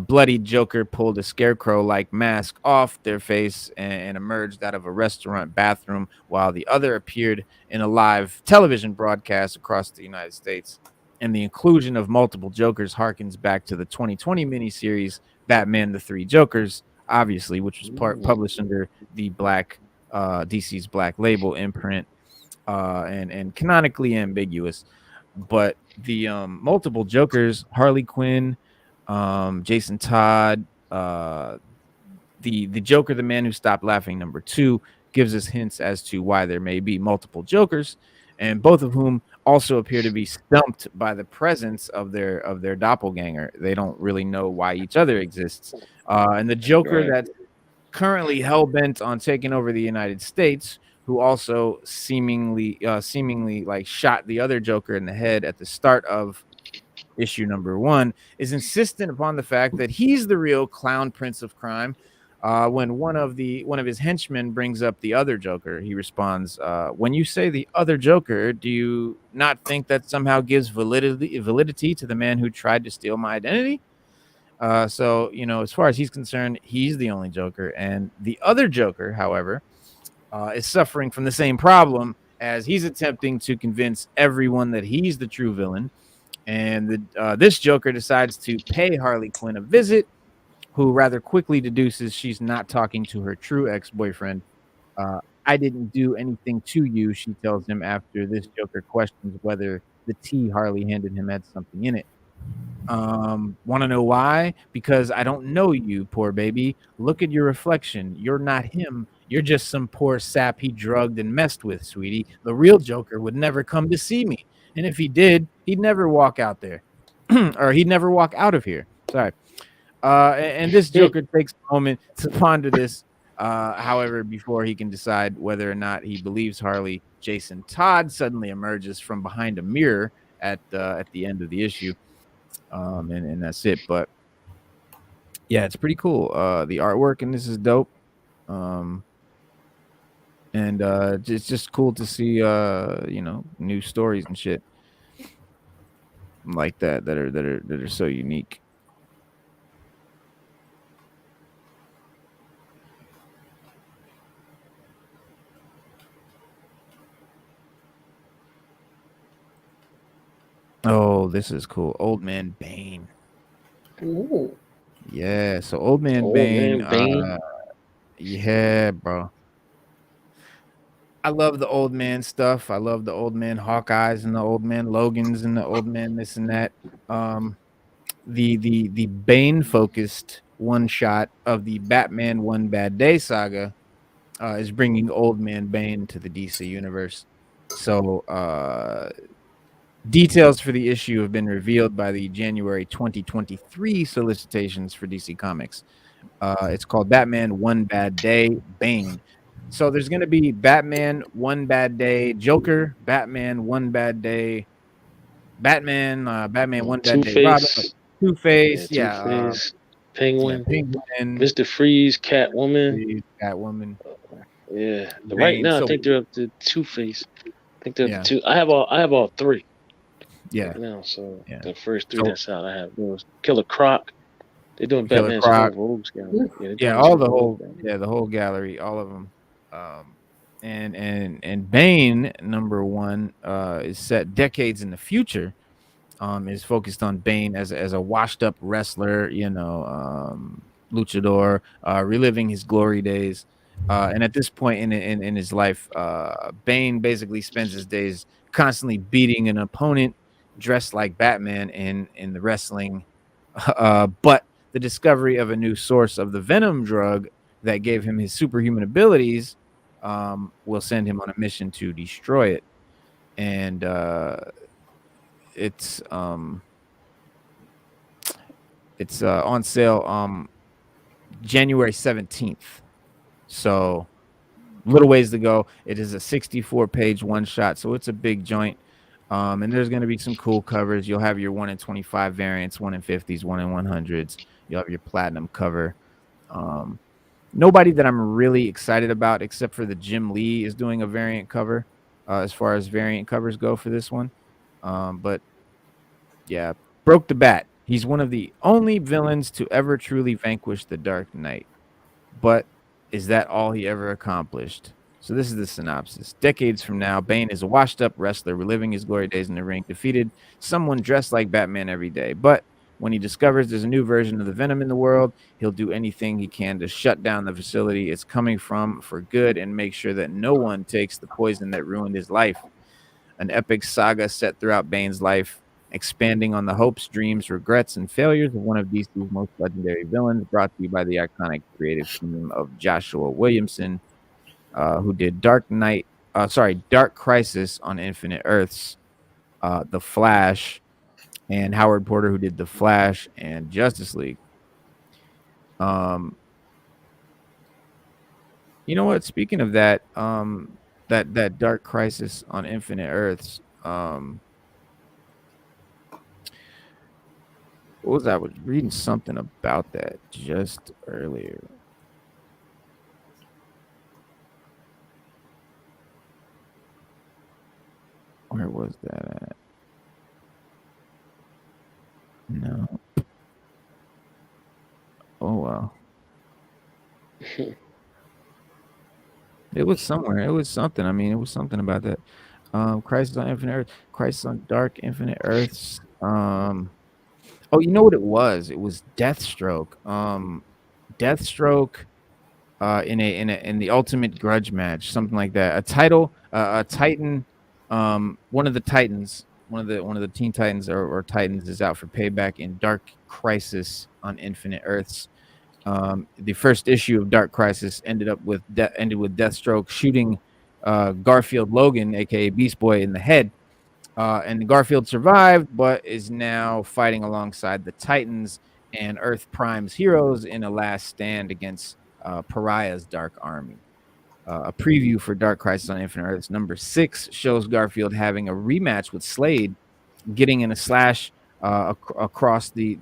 bloodied Joker pulled a scarecrow-like mask off their face and emerged out of a restaurant bathroom, while the other appeared in a live television broadcast across the United States. And the inclusion of multiple Jokers harkens back to the 2020 miniseries Batman: The Three Jokers, obviously, which was published under the DC's Black Label imprint, and canonically ambiguous. But the multiple Jokers, Harley Quinn, Jason Todd, the Joker, the man who stopped laughing, number 2, gives us hints as to why there may be multiple Jokers, and both of whom also appear to be stumped by the presence of their doppelganger. They don't really know why each other exists. And the Joker that's currently hell-bent on taking over the United States, who also seemingly like shot the other Joker in the head at the start of issue number 1, is insistent upon the fact that he's the real clown prince of crime, When one of his henchmen brings up the other Joker, he responds, "When you say the other Joker, do you not think that somehow gives validity to the man who tried to steal my identity?" So, as far as he's concerned, he's the only Joker, and the other Joker, however, is suffering from the same problem as he's attempting to convince everyone that he's the true villain. And this Joker decides to pay Harley Quinn a visit, who rather quickly deduces she's not talking to her true ex-boyfriend. I didn't do anything to you, she tells him after this Joker questions whether the tea Harley handed him had something in it. Want to know why? Because I don't know you, poor baby. Look at your reflection. You're not him. You're just some poor sap he drugged and messed with, sweetie. The real Joker would never come to see me. And if he did, he'd never walk out there. Or he'd never walk out of here. Sorry. And this Joker takes a moment to ponder this. However, before he can decide whether or not he believes Harley, Jason Todd suddenly emerges from behind a mirror at the end of the issue. And that's it. But yeah, it's pretty cool. The artwork and this is dope. And it's just cool to see new stories and shit like that are so unique. Oh, this is cool. Old Man Bane. Ooh. Yeah, so Old Man Old Bane. Man Bane. Yeah, bro. I love the Old Man stuff. I love the Old Man Hawkeyes and the Old Man Logans and the Old Man this and that. The Bane focused one shot of the Batman One Bad Day saga is bringing Old Man Bane to the DC universe. So details for the issue have been revealed by the January 2023 solicitations for DC Comics. It's called Batman One Bad Day Bane. So there's going to be Batman One Bad Day Joker, Batman One Bad Day Batman, Batman One Bad Day Robin, Two-Face, Two-Face, Penguin, Penguin, Mr. Freeze, Catwoman. Yeah. Right now, I think they're up to Two-Face. I think they're up to two. I have all three. Yeah. Right now, so the first three that's out, I have those. Killer Croc. They're doing Killer Batman's Croc. whole rogues gallery. The whole gallery, all of them. And Bane #1 is set decades in the future. Is focused on Bane as a washed up wrestler, luchador, reliving his glory days. And at this point in his life, Bane basically spends his days constantly beating an opponent dressed like Batman in the wrestling. But the discovery of a new source of the Venom drug that gave him his superhuman abilities will send him on a mission to destroy it. And it's on sale January 17th. So little ways to go. It is a 64-page one shot, so it's a big joint. And there's going to be some cool covers. You'll have your 1 in 25 variants, 1 in 50s, 1 in 100s. You'll have your platinum cover. Nobody that I'm really excited about, except for the Jim Lee, is doing a variant cover as far as variant covers go for this one. But yeah, broke the bat. He's one of the only villains to ever truly vanquish the Dark Knight. But is that all he ever accomplished? So this is the synopsis. Decades from now, Bane is a washed-up wrestler reliving his glory days in the ring, defeated someone dressed like Batman every day. But when he discovers there's a new version of the Venom in the world, he'll do anything he can to shut down the facility it's coming from for good and make sure that no one takes the poison that ruined his life. An epic saga set throughout Bane's life, expanding on the hopes, dreams, regrets, and failures of one of DC's most legendary villains, brought to you by the iconic creative team of Joshua Williamson, who did Dark Crisis on Infinite Earths, The Flash, and Howard Porter, who did The Flash and Justice League. You know what? Speaking of that, that Dark Crisis on Infinite Earths, what was that? I was reading something about that just earlier. Where was that at? No. Oh well. It was somewhere. It was something. I mean, it was something about that. Crisis on Infinite Earth, Crisis on Dark Infinite Earths. Oh, you know what it was? It was Deathstroke. Deathstroke. In the Ultimate Grudge match, something like that. A Titan. One of the Titans, one of the Teen Titans or Titans is out for payback in Dark Crisis on Infinite Earths. The first issue of Dark Crisis ended with Deathstroke shooting Garfield Logan, aka Beast Boy, in the head. And Garfield survived, but is now fighting alongside the Titans and Earth Prime's heroes in a last stand against Pariah's Dark Army. A preview for Dark Crisis on Infinite Earths number 6 shows Garfield having a rematch with Slade, getting in a slash across the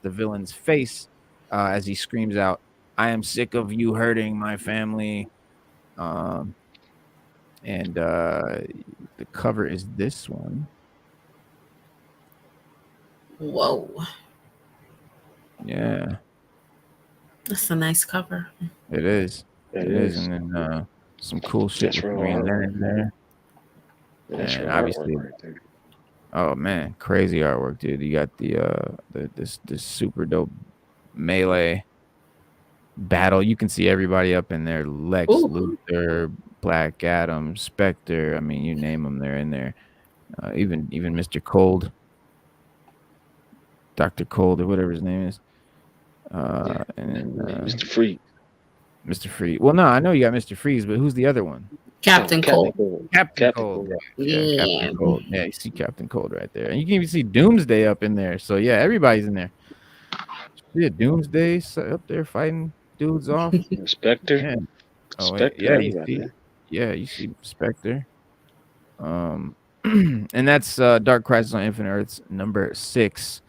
villain's face as he screams out, "I am sick of you hurting my family." And the cover is this one. Whoa. Yeah. That's a nice cover. It is. It is. And then some cool shit That's with real Green artwork. Lantern there. That's And real obviously, artwork right there. oh man, crazy artwork, dude. You got this super dope melee battle. You can see everybody up in there. Lex Ooh. Luthor, Black Adam, Spectre. I mean, you name them, they're in there. Even Mr. Cold, Dr. Cold, or whatever his name is. And Mr. Freeze. Mr. Freeze. Well, no, I know you got Mr. Freeze, but who's the other one? Captain Cold. Captain Cold. Yeah, Captain Cold. Yeah, you see Captain Cold right there. And you can even see Doomsday up in there. So yeah, everybody's in there. Yeah, Doomsday up there fighting dudes off. Spectre. Yeah. Oh, Spectre. You see Spectre. And that's Dark Crisis on Infinite Earths number 6.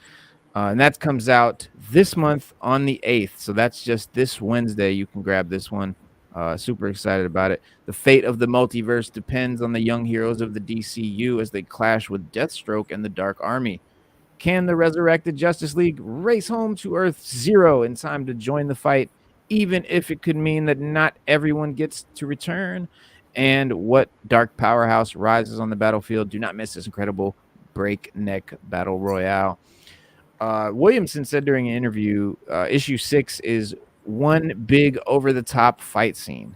And that comes out this month on the 8th. So that's just this Wednesday. You can grab this one. Super excited about it. The fate of the multiverse depends on the young heroes of the DCU as they clash with Deathstroke and the Dark Army. Can the resurrected Justice League race home to Earth Zero in time to join the fight, even if it could mean that not everyone gets to return? And what dark powerhouse rises on the battlefield? Do not miss this incredible breakneck battle royale. Williamson said during an interview, issue 6 is one big over-the-top fight scene,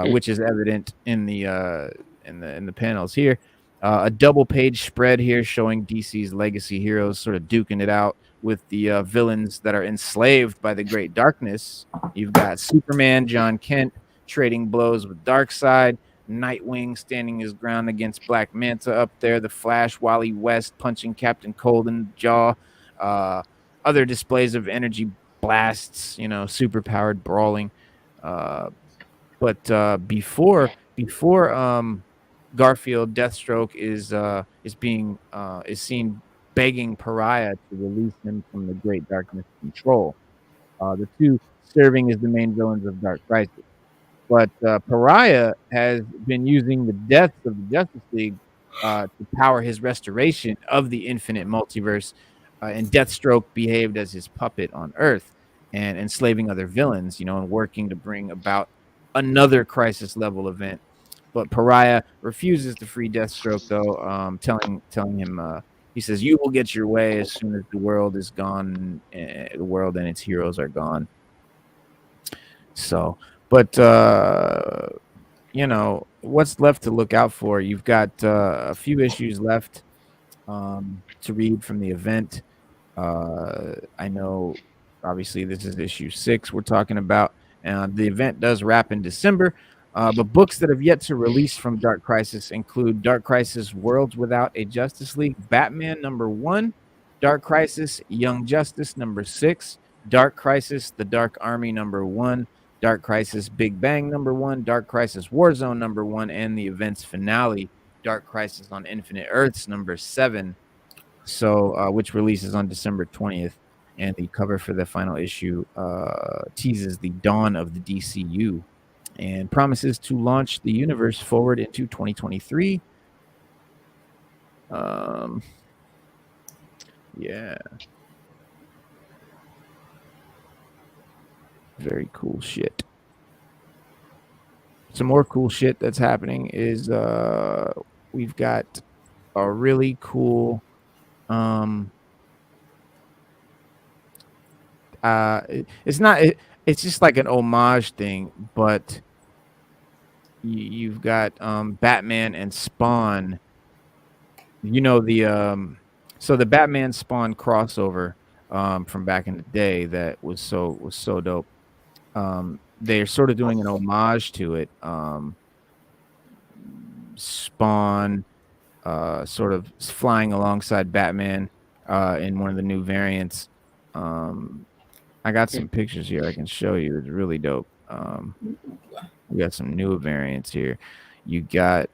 which is evident in the panels here. A double-page spread here showing DC's legacy heroes sort of duking it out with the villains that are enslaved by the Great Darkness. You've got Superman, John Kent, trading blows with Darkseid. Nightwing standing his ground against Black Manta up there. The Flash, Wally West punching Captain Cold in the jaw. Other displays of energy blasts, super powered brawling. But before Garfield, Deathstroke is seen begging Pariah to release him from the Great Darkness control. The two serving as the main villains of Dark Crisis. But Pariah has been using the deaths of the Justice League to power his restoration of the infinite multiverse. And Deathstroke behaved as his puppet on Earth and enslaving other villains, and working to bring about another crisis level event. But Pariah refuses to free Deathstroke, though, telling him, he says, "You will get your way as soon as the world is gone, the world and its heroes are gone." So, but, what's left to look out for? You've got a few issues left to read from the event. I know, obviously, this is issue 6 we're talking about. The event does wrap in December. But books that have yet to release from Dark Crisis include Dark Crisis Worlds Without a Justice League Batman number 1, Dark Crisis Young Justice number 6, Dark Crisis The Dark Army number 1, Dark Crisis Big Bang number 1, Dark Crisis Warzone number 1, and the event's finale, Dark Crisis on Infinite Earths number 7. So, which releases on December 20th, and the cover for the final issue teases the dawn of the DCU and promises to launch the universe forward into 2023. Yeah. Very cool shit. Some more cool shit that's happening is we've got a really cool it's just like an homage thing, but you've got Batman and Spawn. You know so the Batman Spawn crossover from back in the day that was so dope. They're sort of doing an homage to it. Spawn sort of flying alongside Batman in one of the new variants. I got some pictures here I can show you. It's really dope. We got some new variants here. You got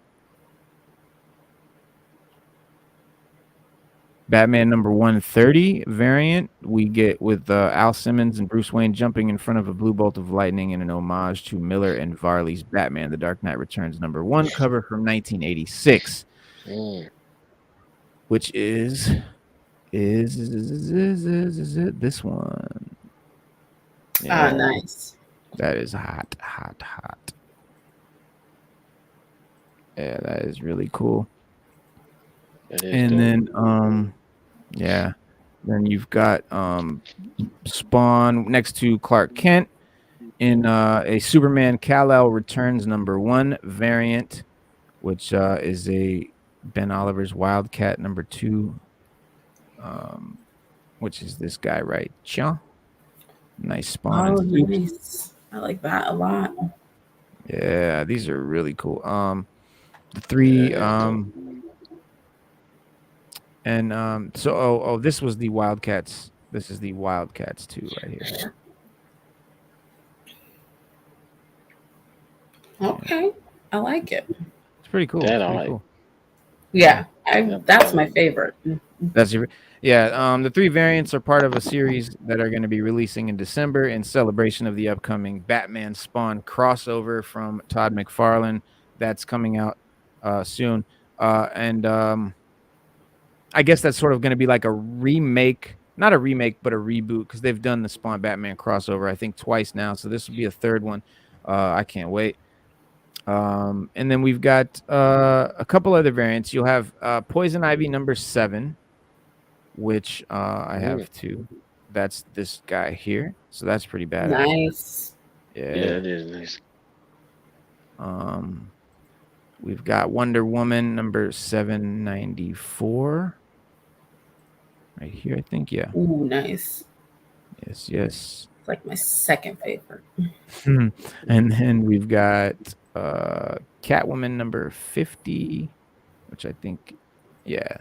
Batman number 130 variant. We get with Al Simmons and Bruce Wayne jumping in front of a blue bolt of lightning in an homage to Miller and Varley's Batman: The Dark Knight Returns number 1 cover from 1986, which is this one. Yeah. Nice. That is hot. Yeah, that is really cool. And then yeah, then you've got Spawn next to Clark Kent in a Superman Kal-El Returns number 1 variant, which is a Ben Oliver's Wildcat number 2, which is this guy right here. Nice Spawn. Oh, nice. I like that a lot. Yeah, these are really cool. The 3 and so this was the Wildcats. This is the Wildcats 2 right here. Okay, I like it. It's pretty cool. Cool. Yeah, that's my favorite. That's your the 3 variants are part of a series that are going to be releasing in December in celebration of the upcoming Batman Spawn crossover from Todd McFarlane. That's coming out soon, and I guess that's sort of going to be like a remake, not a remake, but a reboot, because they've done the Spawn Batman crossover I think twice now, so this will be a 3rd one. I can't wait. And then we've got a couple other variants. You'll have Poison Ivy number 7, which I have too. That's this guy here. So that's pretty bad. Nice. Yeah, it is nice. We've got Wonder Woman number 794. Right here, I think. Yeah. Ooh, nice. Yes. It's like my second favorite. And then we've got Catwoman number 50, which I think,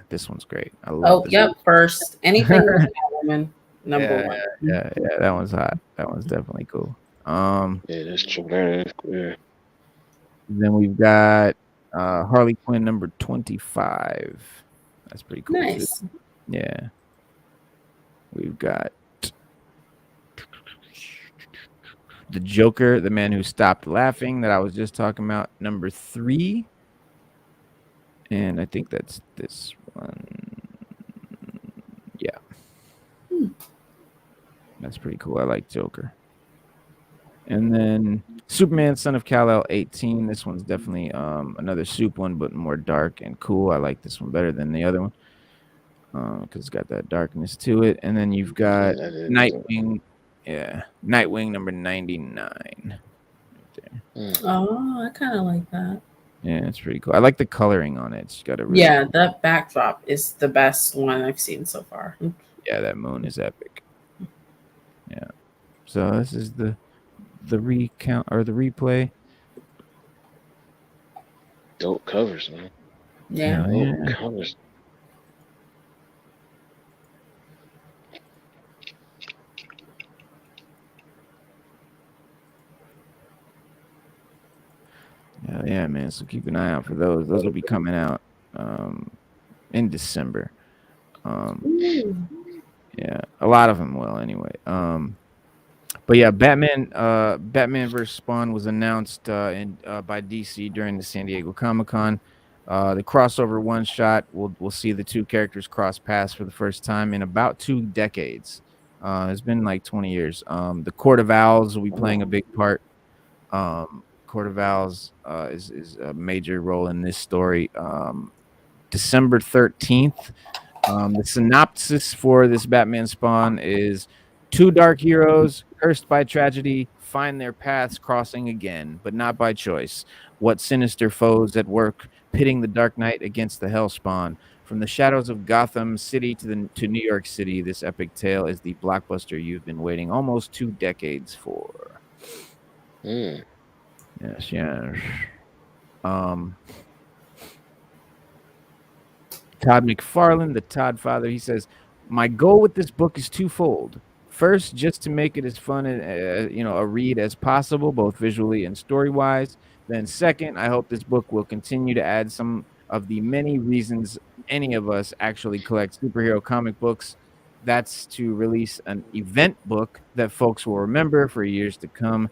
this one's great. I love this one. First. Anything with Catwoman, number 1. Yeah, that one's hot. That one's definitely cool. That's true. Yeah. Then we've got Harley Quinn number 25. That's pretty cool. Nice. Too. Yeah. We've got the Joker, the man who stopped laughing, that I was just talking about, number 3. And I think that's this one. Yeah. That's pretty cool. I like Joker. And then Superman, Son of Kal-El 18. This one's definitely another soup one, but more dark and cool. I like this one better than the other one because it's got that darkness to it. And then you've got Nightwing. Yeah, Nightwing number 99. Right there. Oh, I kind of like that. Yeah, it's pretty cool. I like the coloring on it. It's got a really that backdrop is the best one I've seen so far. Yeah, that moon is epic. Yeah. So this is the recount or the replay. Dope covers, man. Yeah. Dope covers. Yeah, man. So keep an eye out for those. Those will be coming out in December. Yeah, a lot of them will anyway. But yeah, Batman vs. Spawn was announced by DC during the San Diego Comic-Con. The crossover one shot, we'll see the two characters cross paths for the first time in about 2 decades. It's been like 20 years. The Court of Owls will be playing a big part. Court of Owls is a major role in this story. December 13th. The synopsis for this Batman Spawn is: two dark heroes, cursed by tragedy, find their paths crossing again, but not by choice. What sinister foes at work, pitting the Dark Knight against the Hellspawn? From the shadows of Gotham City to New York City, this epic tale is the blockbuster you've been waiting almost 2 decades for. Mm. Yes, yes. Todd McFarlane, the Todd father, he says, my goal with this book is twofold. First, just to make it as fun and a read as possible, both visually and story-wise. Then second, I hope this book will continue to add some of the many reasons any of us actually collect superhero comic books. That's to release an event book that folks will remember for years to come.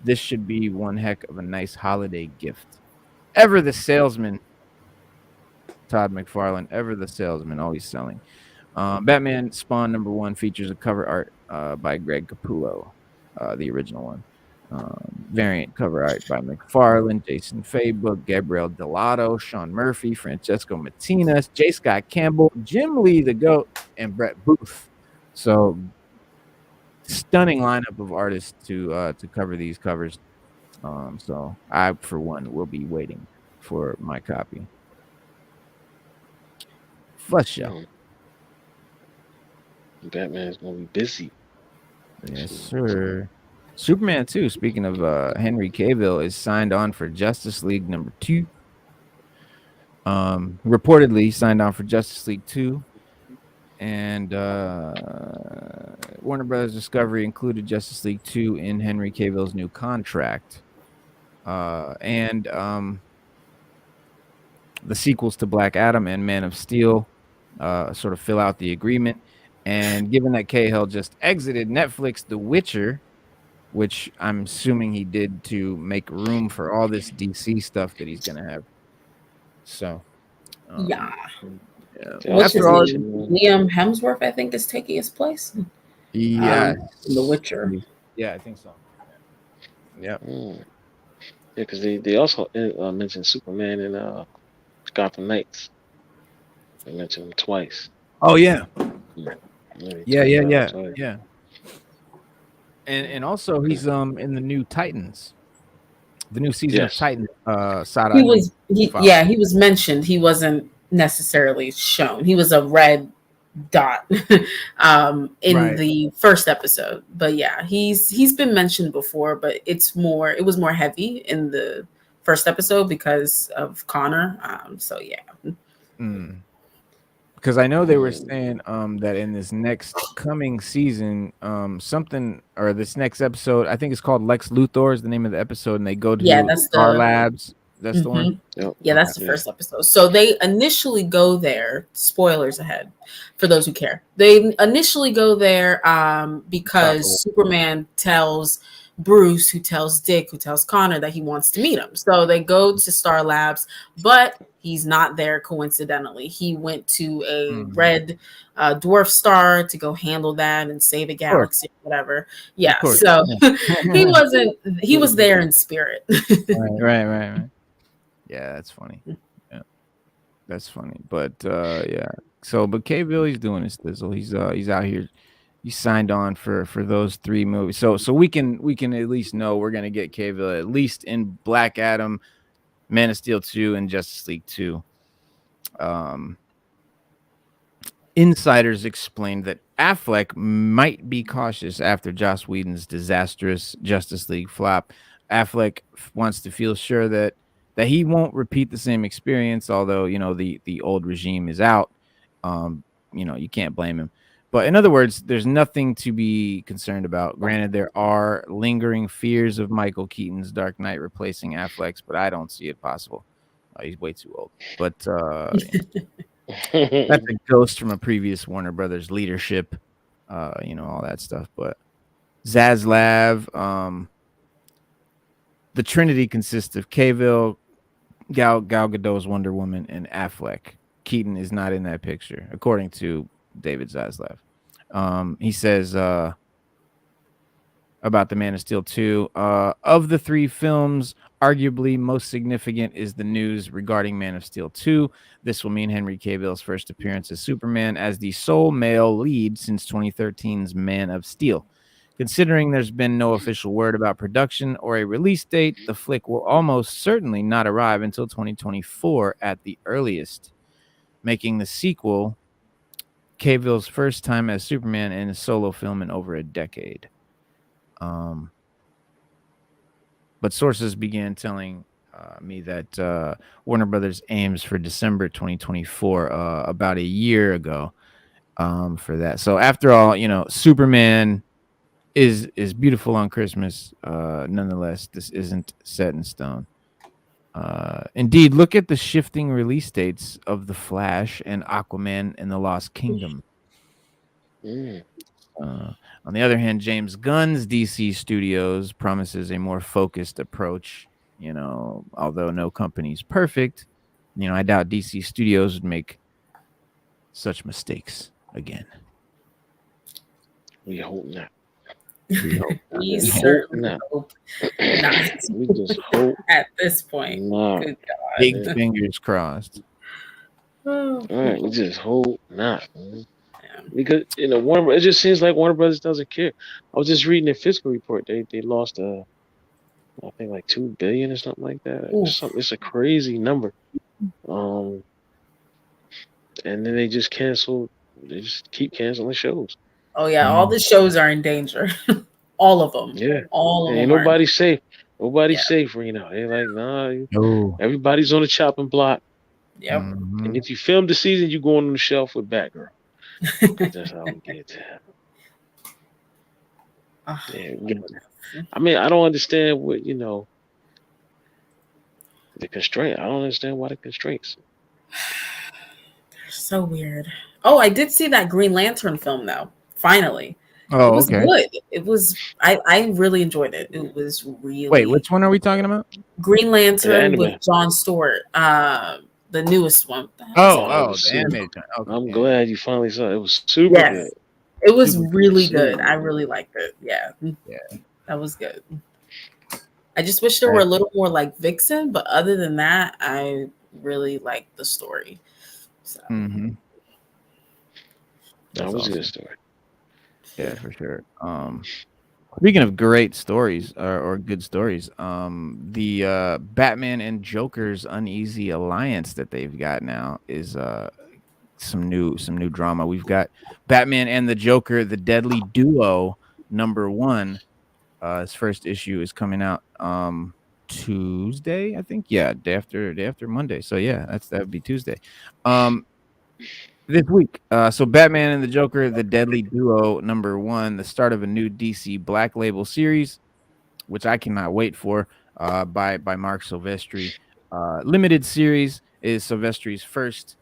This should be one heck of a nice holiday gift. Ever the salesman, Todd McFarlane, ever the salesman, always selling. Batman Spawn #1 features a cover art by Greg Capullo, the original one. Variant cover art by McFarlane, Jason Fabok, Gabriel Delato, Sean Murphy, Francesco Martinez, J. Scott Campbell, Jim Lee the Goat, and Brett Booth. So stunning lineup of artists to cover these covers. So I, for one, will be waiting for my copy. For sure. Batman's gonna be busy. Yes, sir. Superman 2, speaking of Henry Cavill, is signed on for Justice League #2. Reportedly signed on for Justice League 2. And Warner Brothers Discovery included Justice League 2 in Henry Cavill's new contract. And the sequels to Black Adam and Man of Steel sort of fill out the agreement. And given that Cahill just exited Netflix The Witcher, which I'm assuming he did to make room for all this DC stuff that he's going to have. So, yeah. What's his name? Liam Hemsworth, I think, is taking his place. Yeah. The Witcher. Yeah, I think so. Yeah. Yeah, because they also mentioned Superman in Gotham Knights. They mentioned him twice. Oh, yeah. Yeah. And also he's in the new Titans, the new season of Titans. He was mentioned. He wasn't necessarily shown. He was a red dot in the first episode. But yeah, he's been mentioned before, but it was more heavy in the first episode because of Connor. So yeah. Because I know they were saying that in this next coming season, this next episode, I think it's called Lex Luthor is the name of the episode, and they go to Star Labs. That's the one? Yep. Yeah, that's the first episode. So they initially go there, spoilers ahead for those who care. They initially go there because Superman tells Bruce, who tells Dick, who tells Connor that he wants to meet him. So they go to Star Labs, but he's not there coincidentally. He went to a red dwarf star to go handle that and save a galaxy, whatever. Yeah, so he was there in spirit. Right. Yeah, that's funny. Yeah, that's funny. But yeah. So, but Cavill, he's doing his thizzle. He's out here. He signed on for those 3 movies. So we can at least know we're gonna get Cavill at least in Black Adam, Man of Steel 2, and Justice League 2. Insiders explained that Affleck might be cautious after Joss Whedon's disastrous Justice League flop. Affleck wants to feel sure that he won't repeat the same experience, although, the old regime is out. You can't blame him. But in other words, there's nothing to be concerned about. Granted, there are lingering fears of Michael Keaton's Dark Knight replacing Affleck's, but I don't see it possible. He's way too old. But that's a ghost from a previous Warner Brothers leadership, all that stuff. But Zaslav, the Trinity consists of Cavill, Gal Gadot's Wonder Woman and Affleck. Keaton is not in that picture, according to David Zaslav. He says about the Man of Steel 2. Of the three films, arguably most significant is the news regarding Man of Steel 2. This will mean Henry Cavill's first appearance as Superman as the sole male lead since 2013's Man of Steel. Considering there's been no official word about production or a release date, the flick will almost certainly not arrive until 2024 at the earliest, making the sequel Cavill's first time as Superman in a solo film in over a decade. But sources began telling me that Warner Brothers aims for December 2024, about a year ago, for that. So after all, Superman is beautiful on Christmas. Nonetheless, this isn't set in stone. Indeed, look at the shifting release dates of The Flash and Aquaman and the Lost Kingdom. On the other hand, James Gunn's DC Studios promises a more focused approach. Although no company's perfect, I doubt DC Studios would make such mistakes again. We hope not. We certainly hope not. We just hope at this point. Not. Good God. Big fingers crossed. All right, we just hope not. Man. Because Warner, it just seems like Warner Brothers doesn't care. I was just reading their fiscal report. They lost I think like $2 billion or something like that. It's a crazy number. And then they just canceled. They just keep canceling shows. Oh yeah, all the shows are in danger. All of them. Yeah, all of them. Ain't nobody safe. Nobody's safe, Reno. They're like, nah. Everybody's on the chopping block. Yep. Mm-hmm. And if you film the season, you go on the shelf with Batgirl. That's how we get. I mean, I don't understand what the constraint. I don't understand why the constraints. They're so weird. Oh, I did see that Green Lantern film though. Finally. Oh, it was okay. Good. It was. I really enjoyed it. It was really. Wait, which one are we talking about? Green Lantern with Jon Stewart. The newest one. The animated. Okay. I'm glad you finally saw it. It was super good. It was really good. I really liked it. Yeah. That was good. I just wish there were a little more like Vixen, but other than that, I really liked the story. So. Mm-hmm. That was a good story. Yeah, for sure. Speaking of great stories or good stories, the Batman and Joker's Uneasy Alliance that they've got now is some new drama. We've got Batman and the Joker, the Deadly Duo #1. His first issue is coming out Tuesday, I think. Yeah, day after Monday. So yeah, that would be Tuesday. This week. So Batman and the Joker, the Deadly Duo #1, the start of a new DC Black Label series, which I cannot wait for, by Mark Silvestri. Limited series is Silvestri's first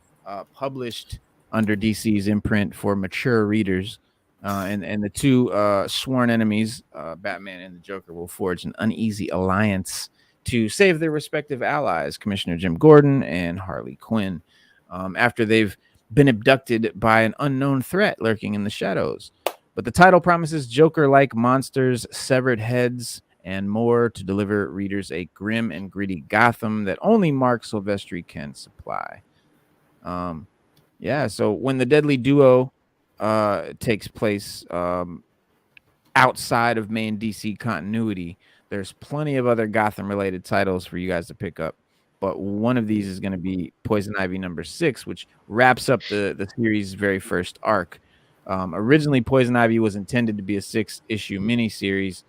published under DC's imprint for mature readers. And the two sworn enemies, Batman and the Joker, will forge an uneasy alliance to save their respective allies, Commissioner Jim Gordon and Harley Quinn, after they've been abducted by an unknown threat lurking in the shadows. But the title promises Joker-like monsters, severed heads, and more to deliver readers a grim and gritty Gotham that only Mark Silvestri can supply. So when the Deadly Duo takes place outside of main DC continuity, there's plenty of other Gotham-related titles for you guys to pick up. But one of these is going to be Poison Ivy #6, which wraps up the series' very first arc. Originally, Poison Ivy was intended to be a 6-issue miniseries,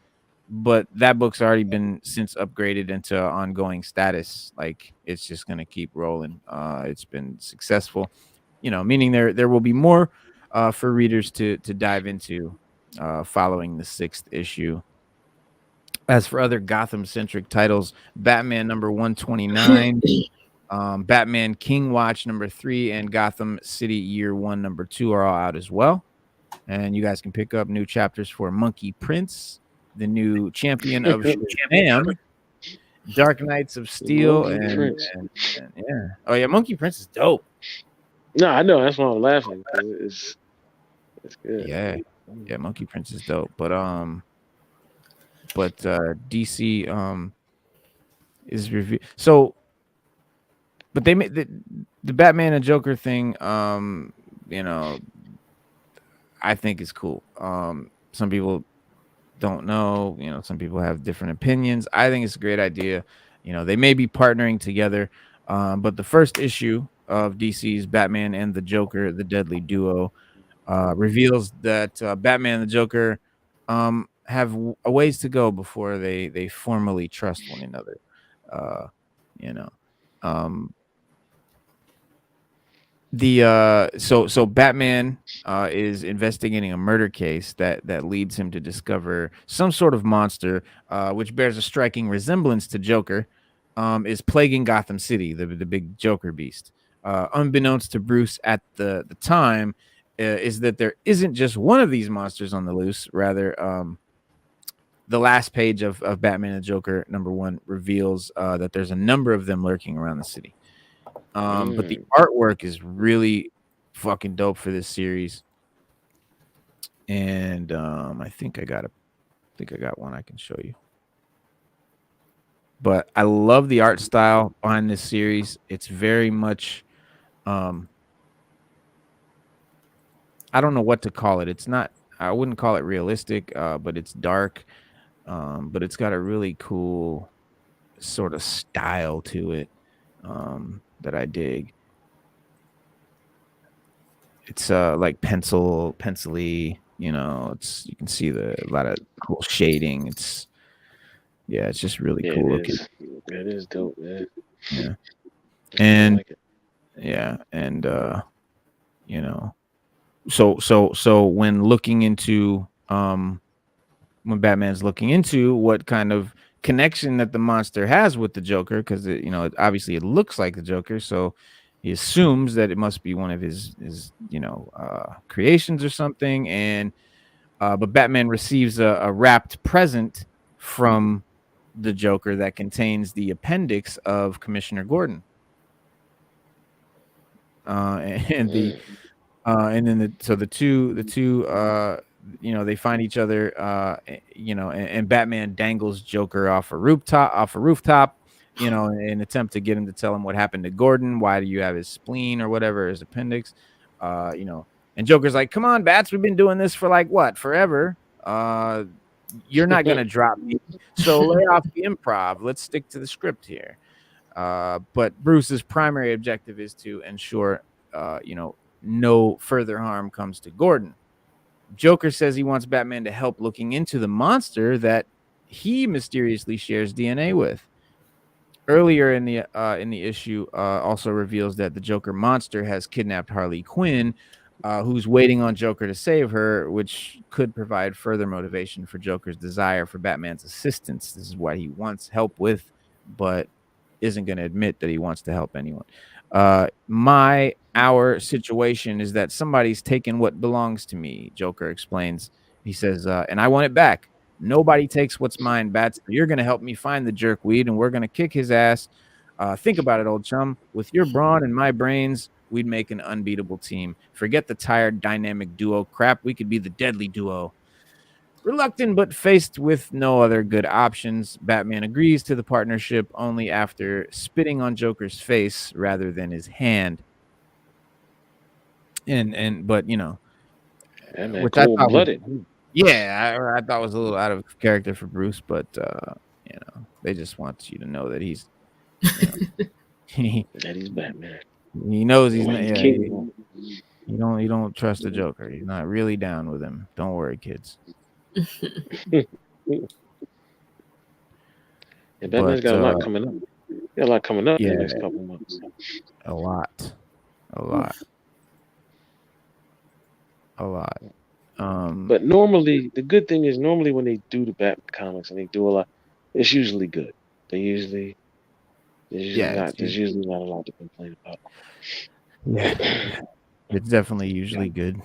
but that book's already been since upgraded into ongoing status. Like, it's just going to keep rolling. It's been successful, meaning there will be more for readers to dive into following the 6th issue. As for other Gotham-centric titles, Batman #129, Batman King Watch #3, and Gotham City Year 1 #2 are all out as well. And you guys can pick up new chapters for Monkey Prince, the new champion of Shazam, Dark Knights of Steel Monkey Prince. and yeah. Oh yeah, Monkey Prince is dope. No, I know. That's why I'm laughing because it's good. Yeah. Yeah, Monkey Prince is dope. But DC is review. So, but they made the Batman and Joker thing. You know, I think is cool. Some people don't know. You know, some people have different opinions. I think it's a great idea. You know, they may be partnering together. But the first issue of DC's Batman and the Joker, the Deadly Duo, reveals that Batman and the Joker have a ways to go before they formally trust one another. You know, um, so Batman is investigating a murder case that leads him to discover some sort of monster, which bears a striking resemblance to Joker, is plaguing Gotham City, the big Joker beast. Unbeknownst to Bruce at the time, is that there isn't just one of these monsters on the loose. Rather, the last page of Batman and Joker #1 reveals that there's a number of them lurking around the city. But the artwork is really fucking dope for this series. And I think I got one I can show you. But I love the art style behind this series. It's very much I don't know what to call it. It's not, I wouldn't call it realistic, but it's dark. But it's got a really cool sort of style to it that I dig. It's like pencil-y, you know, you can see a lot of cool shading. It's just really cool looking. It is dope, man. Yeah. I And like it. yeah, and you know, so when looking into when Batman's looking into what kind of connection that the monster has with the Joker, because obviously it looks like the Joker, so he assumes that it must be one of his creations or something. And but Batman receives a wrapped present from the Joker that contains the appendix of Commissioner Gordon. And then the two they find each other, and Batman dangles Joker off a rooftop, in an attempt to get him to tell him what happened to Gordon. Why do you have his spleen or whatever, his appendix? And Joker's like, come on, Bats, we've been doing this for like what, forever? You're not gonna drop me, so lay off the improv. Let's stick to the script here. But Bruce's primary objective is to ensure no further harm comes to Gordon. Joker says he wants Batman to help looking into the monster that he mysteriously shares DNA with. Earlier in the issue, also reveals that the Joker monster has kidnapped Harley Quinn, who's waiting on Joker to save her, which could provide further motivation for Joker's desire for Batman's assistance. This is what he wants help with, but isn't going to admit that he wants to help anyone. Our situation is that somebody's taken what belongs to me, Joker explains. He says, and I want it back. Nobody takes what's mine, Bats. You're going to help me find the jerkweed, and we're going to kick his ass. Think about it, old chum. With your brawn and my brains, we'd make an unbeatable team. Forget the tired dynamic duo crap. We could be the deadly duo. Reluctant but faced with no other good options, Batman agrees to the partnership only after spitting on Joker's face rather than his hand. But which cold-blooded. I thought was a little out of character for Bruce, but they just want you to know that he's that he's Batman. He knows he's not. Yeah, you don't trust the Joker. He's not really down with him. Don't worry, kids. Batman's got a lot coming up. Got a lot coming up in the next couple months. A lot. But normally, the good thing is when they do the Batman comics and they do a lot, it's usually good. There's usually not a lot to complain about. Yeah, it's definitely usually good.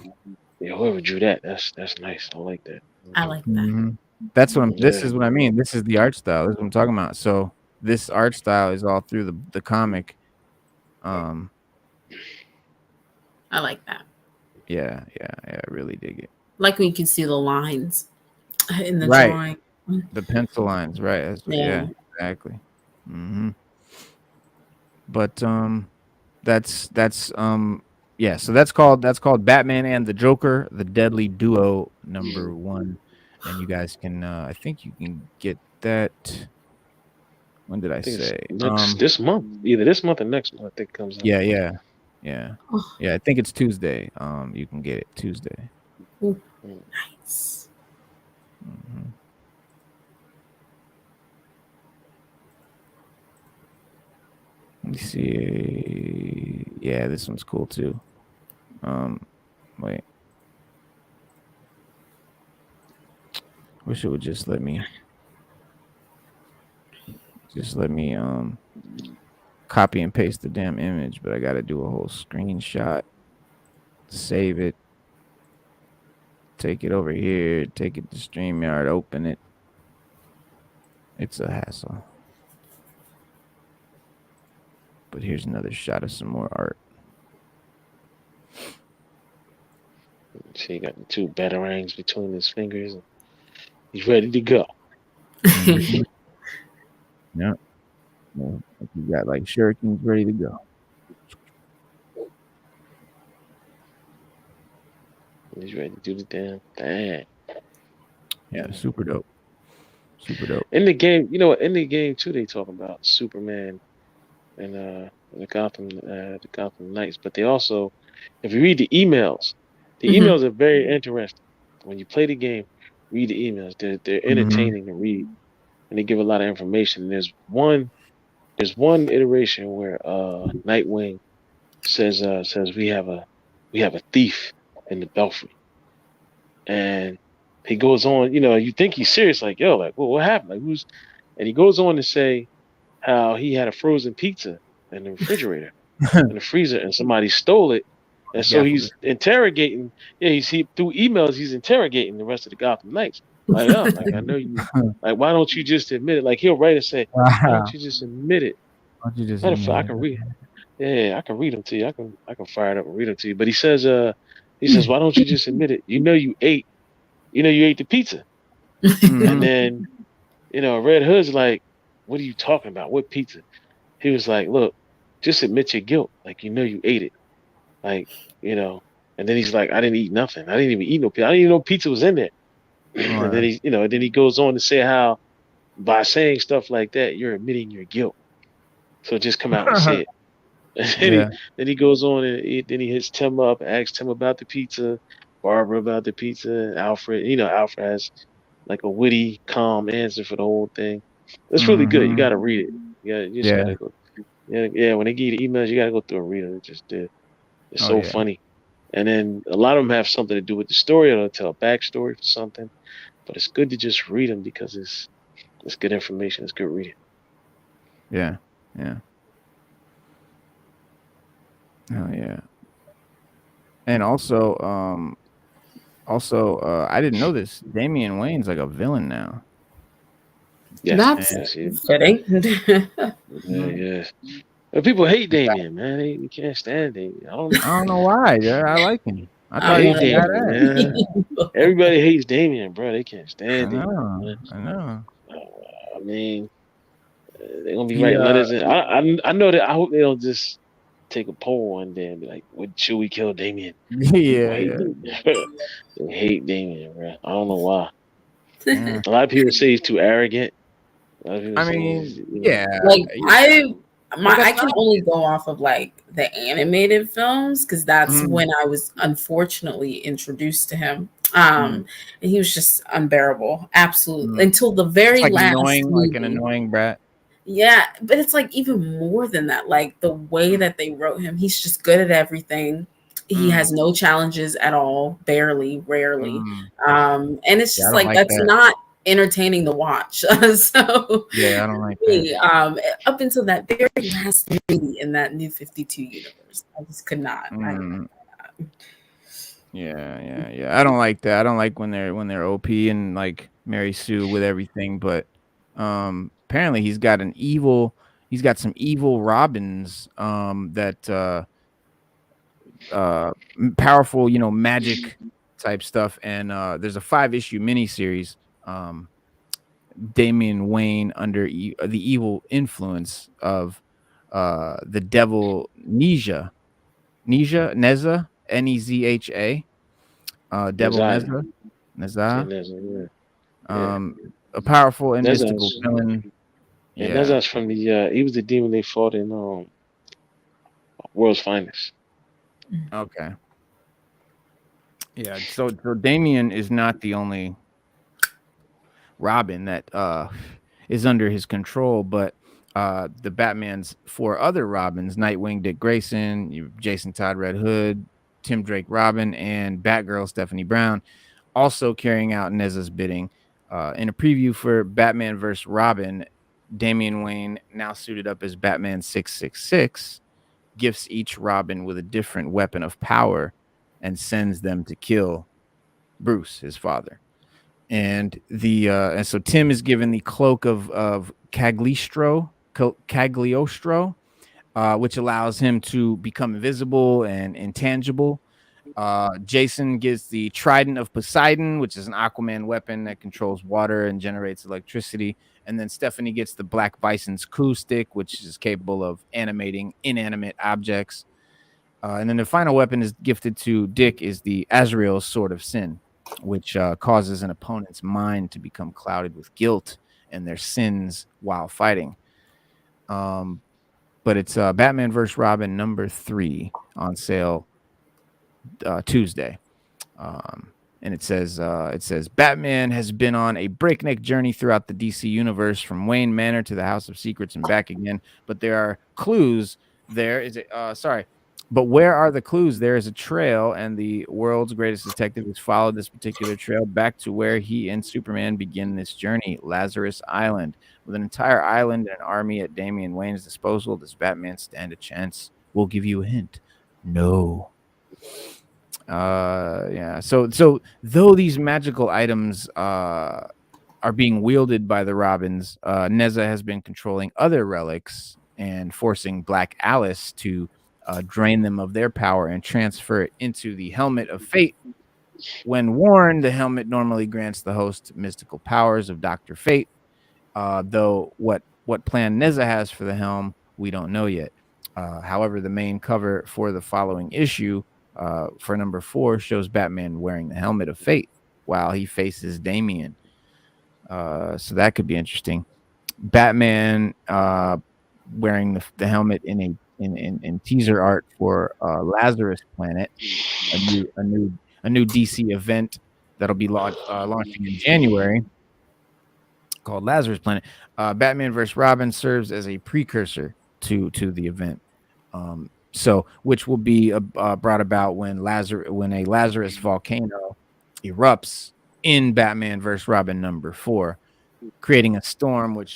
Yeah, whoever drew that, that's nice. I like that. I like that. Mm-hmm. This is what I mean. This is the art style. This is what I'm talking about. So this art style is all through the comic. I like that. Yeah, I really dig it. Like when you can see the lines in the Right. drawing. The pencil lines, right? That's what, yeah, exactly. But that's yeah. So that's called Batman and the Joker, the Deadly Duo #1, and you guys can I think you can get that. When did I say? This month, either this month or next month. I think it comes out. Yeah. I think it's Tuesday. You can get it Tuesday. Ooh, nice. Let me see. Yeah, this one's cool too. Wait. Wish it would just let me copy and paste the damn image, but I gotta do a whole screenshot, save it, take it over here, take it to StreamYard, open it. It's a hassle. But here's another shot of some more art. So he got the two batarangs between his fingers. And he's ready to go. Yeah. You got like shurikens ready to go. He's ready to do the damn thing. Yeah, super dope. Super dope. In the game, you know what? In the game too, they talk about Superman and the Gotham Knights. But they also, if you read the emails are very interesting. When you play the game, read the emails. They're entertaining to read, and they give a lot of information. There's one iteration where Nightwing says we have a thief in the belfry, and he goes on. You know, you think he's serious, like yo, like well, what happened? Like who's? And he goes on to say how he had a frozen pizza in the refrigerator, in the freezer, and somebody stole it. And so he's interrogating. Yeah, he through emails he's interrogating the rest of the Gotham Knights. Like, oh, like I know you. Like, why don't you just admit it? Like he'll write and say, why don't you just admit it? Why don't you just Matter of fact, I can read. Yeah, I can read them to you. I can fire it up and read them to you. But he says, why don't you just admit it? You know you ate the pizza. And then, Red Hood's like, what are you talking about? What pizza? He was like, look, just admit your guilt. Like, you know you ate it. Like, and then he's like, I didn't eat nothing. I didn't even eat no pizza. I didn't even know pizza was in there. And then he goes on to say how by saying stuff like that, you're admitting your guilt. So just come out and say it. And then he goes on and then he hits Tim up, asks Tim about the pizza, Barbara about the pizza, and Alfred. Alfred has like a witty, calm answer for the whole thing. It's really good. You got to read it. You just got to go. Yeah. When they give you the emails, you got to go through and read them. It's so funny. And then a lot of them have something to do with the story, or they'll tell a backstory for something. But it's good to just read them because it's good information. It's good reading. Yeah. Oh yeah. And also, I didn't know this. Damian Wayne's like a villain now. Yes, that's fitting. Yeah. People hate Damian, man. They can't stand Damian. I don't know why. I like him. I hate Damian, man. Everybody hates Damian, bro. They can't stand Damian. I know. I mean, they're gonna be writing letters. I know that. I hope they don't just take a poll one day and be like, should we kill Damian? Yeah. They hate Damian, bro. I don't know why. A lot of people say he's too arrogant. I mean, yeah. Like I can only go off of like the animated films because that's when I was unfortunately introduced to him. And he was just unbearable, absolutely, until the very last annoying, movie. like an annoying brat. Yeah, but it's like even more than that. Like the way that they wrote him, he's just good at everything. He has no challenges at all, barely, rarely. And it's just like that's not entertaining to watch. So yeah, I don't like that. Up until that very last movie in that New 52 universe, I just could not. Yeah. I don't like that. I don't like when they're OP and like Mary Sue with everything, but apparently he's got some evil Robins that powerful, magic type stuff. And there's a 5-issue miniseries, Damian Wayne under the evil influence of the devil Nezha, Nezha, Nezha, devil Nezha. Nezha, Nezha, yeah. a powerful and mystical Nezha's, villain. yeah, Yeah. Nezha's from the he was the demon they fought in World's Finest. Okay. Yeah. So Damian is not the only Robin that is under his control, but the Batman's 4 other Robins, Nightwing, Dick Grayson, Jason Todd, Red Hood, Tim Drake, Robin, and Batgirl, Stephanie Brown, also carrying out Nezha's bidding. In a preview for Batman vs. Robin, Damian Wayne, now suited up as Batman 666, gifts each Robin with a different weapon of power and sends them to kill Bruce, his father. And so Tim is given the cloak of Cagliostro, which allows him to become invisible and intangible. Jason gets the Trident of Poseidon, which is an Aquaman weapon that controls water and generates electricity. And then Stephanie gets the Black Bison's Coup Stick, which is capable of animating inanimate objects. And then the final weapon is gifted to Dick is the Azrael's Sword of Sin, which causes an opponent's mind to become clouded with guilt and their sins while fighting. But it's Batman vs. Robin number 3 on sale Tuesday. And it says Batman has been on a breakneck journey throughout the DC universe, from Wayne Manor to the House of Secrets and back again. But there are clues. But where are the clues? There is a trail, and the world's greatest detective has followed this particular trail back to where he and Superman begin this journey, Lazarus Island. With an entire island and an army at Damian Wayne's disposal, does Batman stand a chance? We'll give you a hint. No. Yeah. So though these magical items are being wielded by the Robins, Nezha has been controlling other relics and forcing Black Alice to drain them of their power and transfer it into the Helmet of Fate. When worn, the helmet normally grants the host mystical powers of Dr. Fate, though what plan Nezha has for the helm, we don't know yet. However, the main cover for the following issue, for number 4, shows Batman wearing the Helmet of Fate while he faces Damian. So that could be interesting. Batman wearing the helmet in teaser art for Lazarus Planet, a new DC event that'll be launching in January, called Lazarus Planet. Batman vs. Robin serves as a precursor to the event, so which will be brought about when a Lazarus volcano erupts in Batman vs. Robin number 4, creating a storm with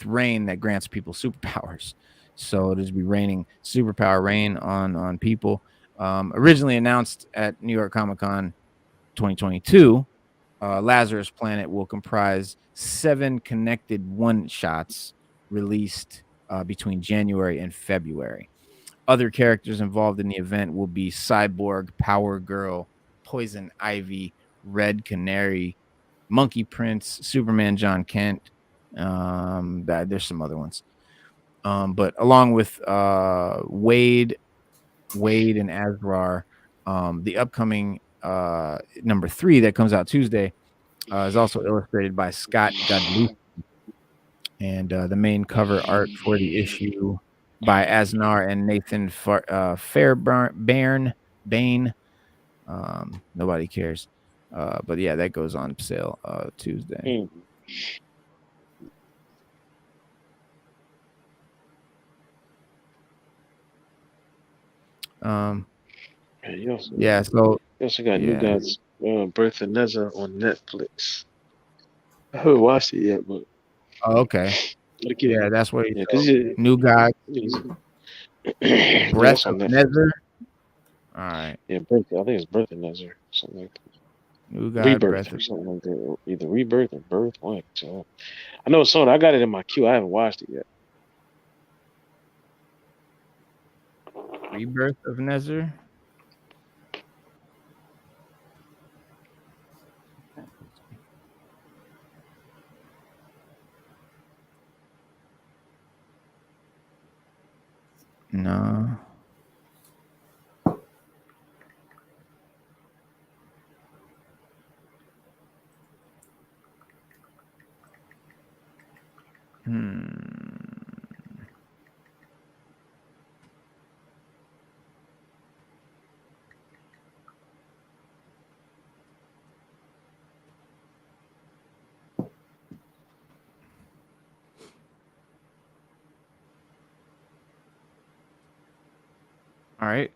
rain that grants people superpowers. So it'll be raining superpower rain on people. Originally announced at New York Comic Con 2022, Lazarus Planet will comprise 7 connected one-shots released between January and February. Other characters involved in the event will be Cyborg, Power Girl, Poison Ivy, Red Canary, Monkey Prince, Superman John Kent. There's some other ones. But along with Wade and Azrar, the upcoming number 3 that comes out Tuesday is also illustrated by Scott Godlewski. And the main cover art for the issue by Asnar and Nathan Bane. Nobody cares. But yeah, that goes on sale Tuesday. You also got New Gods, Birth of Nezha on Netflix. I haven't watched it yet, but okay. Yeah, that's what New Gods. Breath of Nezha. All right. Yeah, I think it's Birth of Nezha, something like that. New God, Rebirth breath or of. something like that. Either rebirth or birth. One. So I know it's on. I got it in my queue. I haven't watched it yet. Rebirth of Nezzer. No. All right.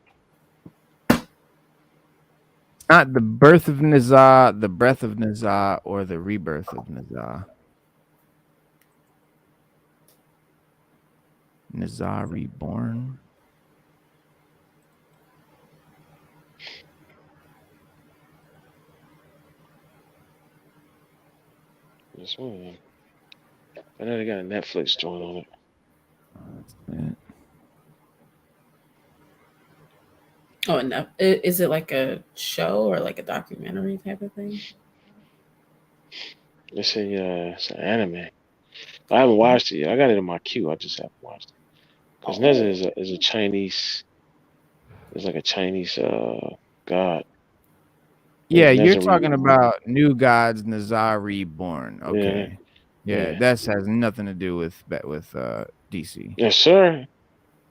Not the birth of Nizar, the breath of Nizar, or the rebirth of Nizar. Nizar reborn. This one. I know they got a Netflix joint on it. That's it. Oh, enough. Is it like a show or like a documentary type of thing? It's an anime. I haven't watched it yet. I got it in my queue. I just haven't watched it. Because Nezza is a Chinese. It's like a Chinese god. Yeah, you're Nezza talking reborn. about New Gods Nizar reborn. Okay. Yeah, Yeah. that has nothing to do with DC. Yes, sir.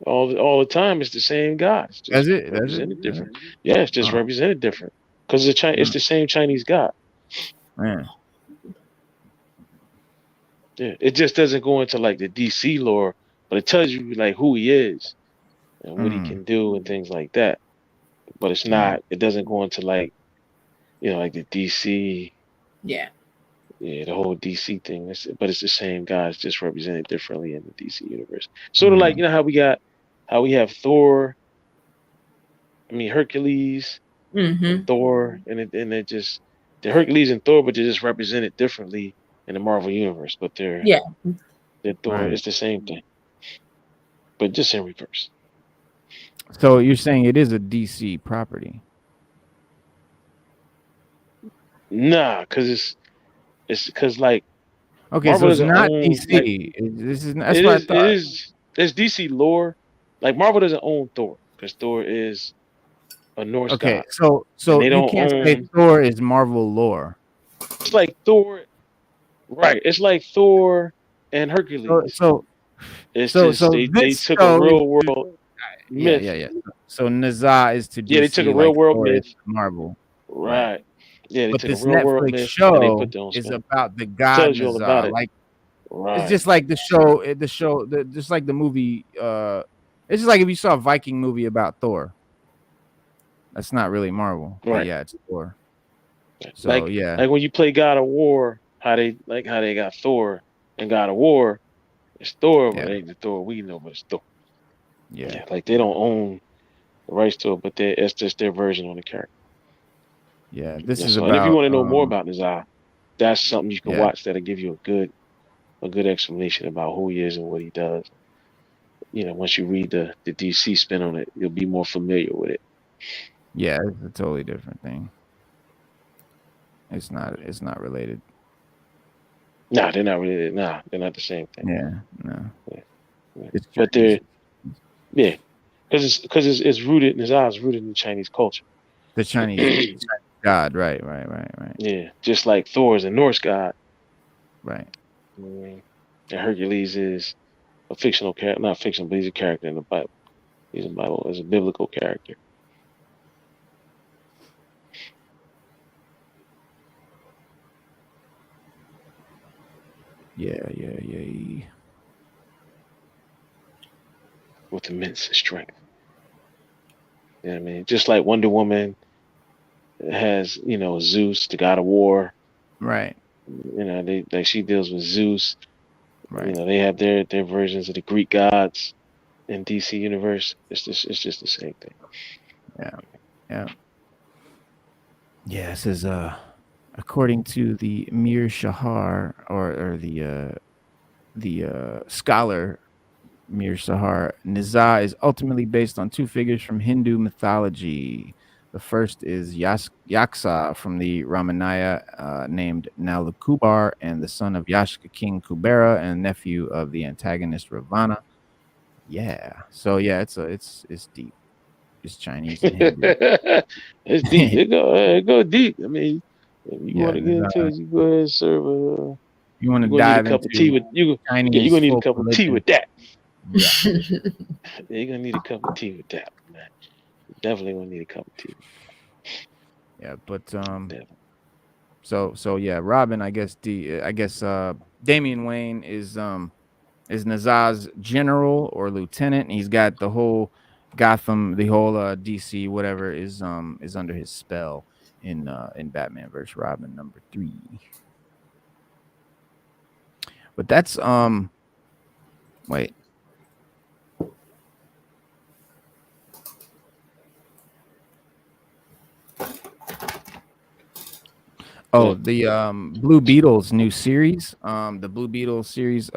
All the time, it's the same god. It's Does just it? represented different. Yeah, it's just Oh, represented different. Because it's the same Chinese god. man. Yeah, it just doesn't go into like the DC lore, but it tells you like who he is and what he can do and things like that. But it's not. It doesn't go into like like the DC. Yeah. Yeah, the whole DC thing. But it's the same guys, just represented differently in the DC universe. Sort of like how we have Thor. I mean Hercules and Thor, and it just the Hercules and Thor, but they're just represented differently in the Marvel universe. But they're Thor. Right. It's the same thing, but just in reverse. So you're saying it is a DC property? Nah, because it's because like Okay, Marvel so it's doesn't not own DC. like That's what I thought. it's DC lore. Like Marvel doesn't own Thor because Thor is a Norse Okay, god, so and they you don't can't say own. Thor is Marvel lore. It's like Thor, right? It's like Thor and Hercules. So It's just they this took a show is real world myth. yeah. So Nazar is to Yeah, they took a DC real like world Thor is myth. to Marvel, right? Right. Yeah, they But took a this real world Netflix myth and they put show their own is spin. about the god Tells you all about Nazar. it. Like Right. it's just like just like the movie. It's just like if you saw a Viking movie about Thor. That's not really Marvel, but Right. yeah, it's Thor. So like when you play God of War, how they got Thor and God of War, it's Thor, but it ain't the Thor we know, but it's Thor. Yeah. Like they don't own the rights to it, but it's just their version on the character. Yeah, this is So, about. and if you want to know more about Nazar, that's something you can Yeah. watch that'll give you a good explanation about who he is and what he does. Once you read the DC spin on it, you'll be more familiar with it. Yeah, it's a totally different thing. It's not related. Nah, they're not really. Nah, they're not the same thing. Yeah, no. Yeah. It's But they're because it's rooted. Nazar is rooted in Chinese culture. the Chinese god, right. Yeah, just like Thor is a Norse god. Right. And Hercules is a fictional character, not fictional, but he's a character in the Bible. He's a biblical character. Yeah. With immense strength. You know what I mean? Just like Wonder Woman has, Zeus, the god of war. Right. She deals with Zeus. Right. They have their versions of the Greek gods in DC universe. It's just the same thing. Yeah. Yeah. This is according to the Mir Shahar or the scholar Mir Shahar, Nizar is ultimately based on two figures from Hindu mythology. The first is Yaksa from the Ramanaya, named Nalukubar, and the son of Yashka King Kubera and nephew of the antagonist Ravana. Yeah. So yeah, it's deep. It's Chinese and Hindu. It's deep. It go deep. I mean, if you Yeah. want to get into it, you go ahead and serve a. You want to You're gonna need a dive cup of tea into with you. Yeah, you're Chinese gonna need a folk cup of tea religion? with that. Yeah. Yeah, you're gonna need a cup of tea with that, man. You definitely gonna need a cup of tea. Yeah. But Definitely. so yeah, Robin. I guess Damian Wayne is Nazar's general or lieutenant. He's got the whole Gotham, the whole DC, whatever is under his spell in Batman vs Robin #3. But that's wait. Oh, the Blue Beetles new series. The Blue Beetle series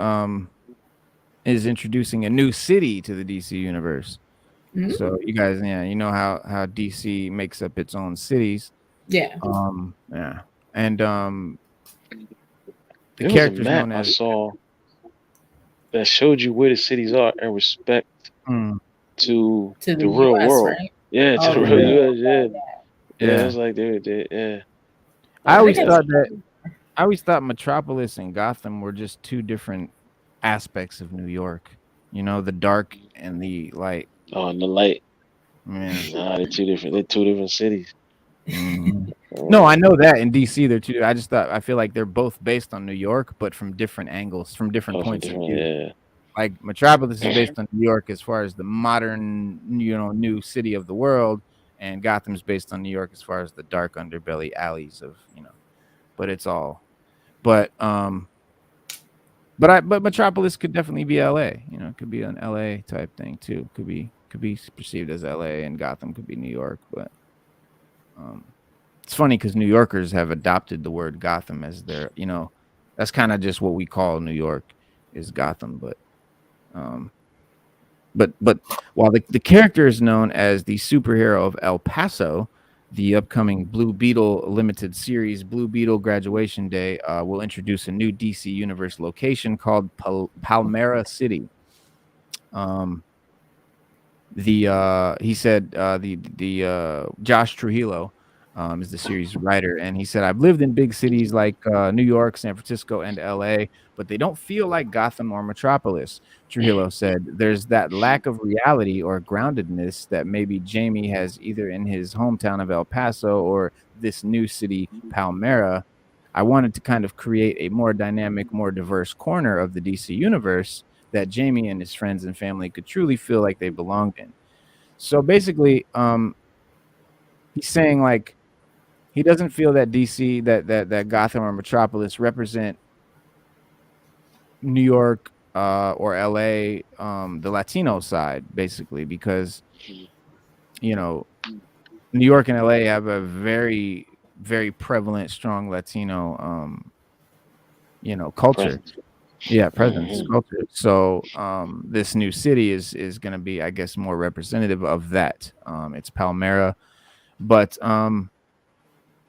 is introducing a new city to the DC universe. So you guys, yeah, you know how DC makes up its own cities. Yeah. Yeah. And the There was a character's map known I as saw that showed you where the cities are in respect to To the the real US, world. right? Yeah, to Oh, the yeah. real US. Yeah, yeah. Yeah. It's like they yeah. I always think thought it's- I always thought Metropolis and Gotham were just two different aspects of New York. You know, the dark and the light. Oh, and the light. Yeah. Nah, they're two different. They're two different cities. Mhm. No, I know that in DC they're two. I feel like they're both based on New York, but from different angles, from different Oh, from points of different. view. Yeah. Like Metropolis is based on New York as far as the modern, new city of the world, and Gotham's based on New York as far as the dark underbelly alleys of, but it's all. But but Metropolis could definitely be LA. It could be an LA type thing too. Could be perceived as LA, and Gotham could be New York, but it's funny because New Yorkers have adopted the word Gotham as their, that's kind of just what we call New York is Gotham. Um, but while the character is known as the superhero of El Paso, the upcoming Blue Beetle limited series, Blue Beetle Graduation Day, will introduce a new DC Universe location called Palmera City. He said the Josh Trujillo is the series writer, and he said, I've lived in big cities like New York, San Francisco, and LA, but they don't feel like Gotham or Metropolis. Trujillo said there's that lack of reality or groundedness that maybe Jamie has either in his hometown of El Paso or this new city, Palmera. I wanted to kind of create a more dynamic, more diverse corner of the DC universe that Jamie and his friends and family could truly feel like they belonged in. So basically, he's saying like he doesn't feel that DC, that Gotham or Metropolis represent New York or LA, the Latino side, basically, because New York and LA have a very, very prevalent, strong Latino culture. Presence. Yeah, presence, culture. So this new city is going to be, I guess, more representative of that. It's Palmera, but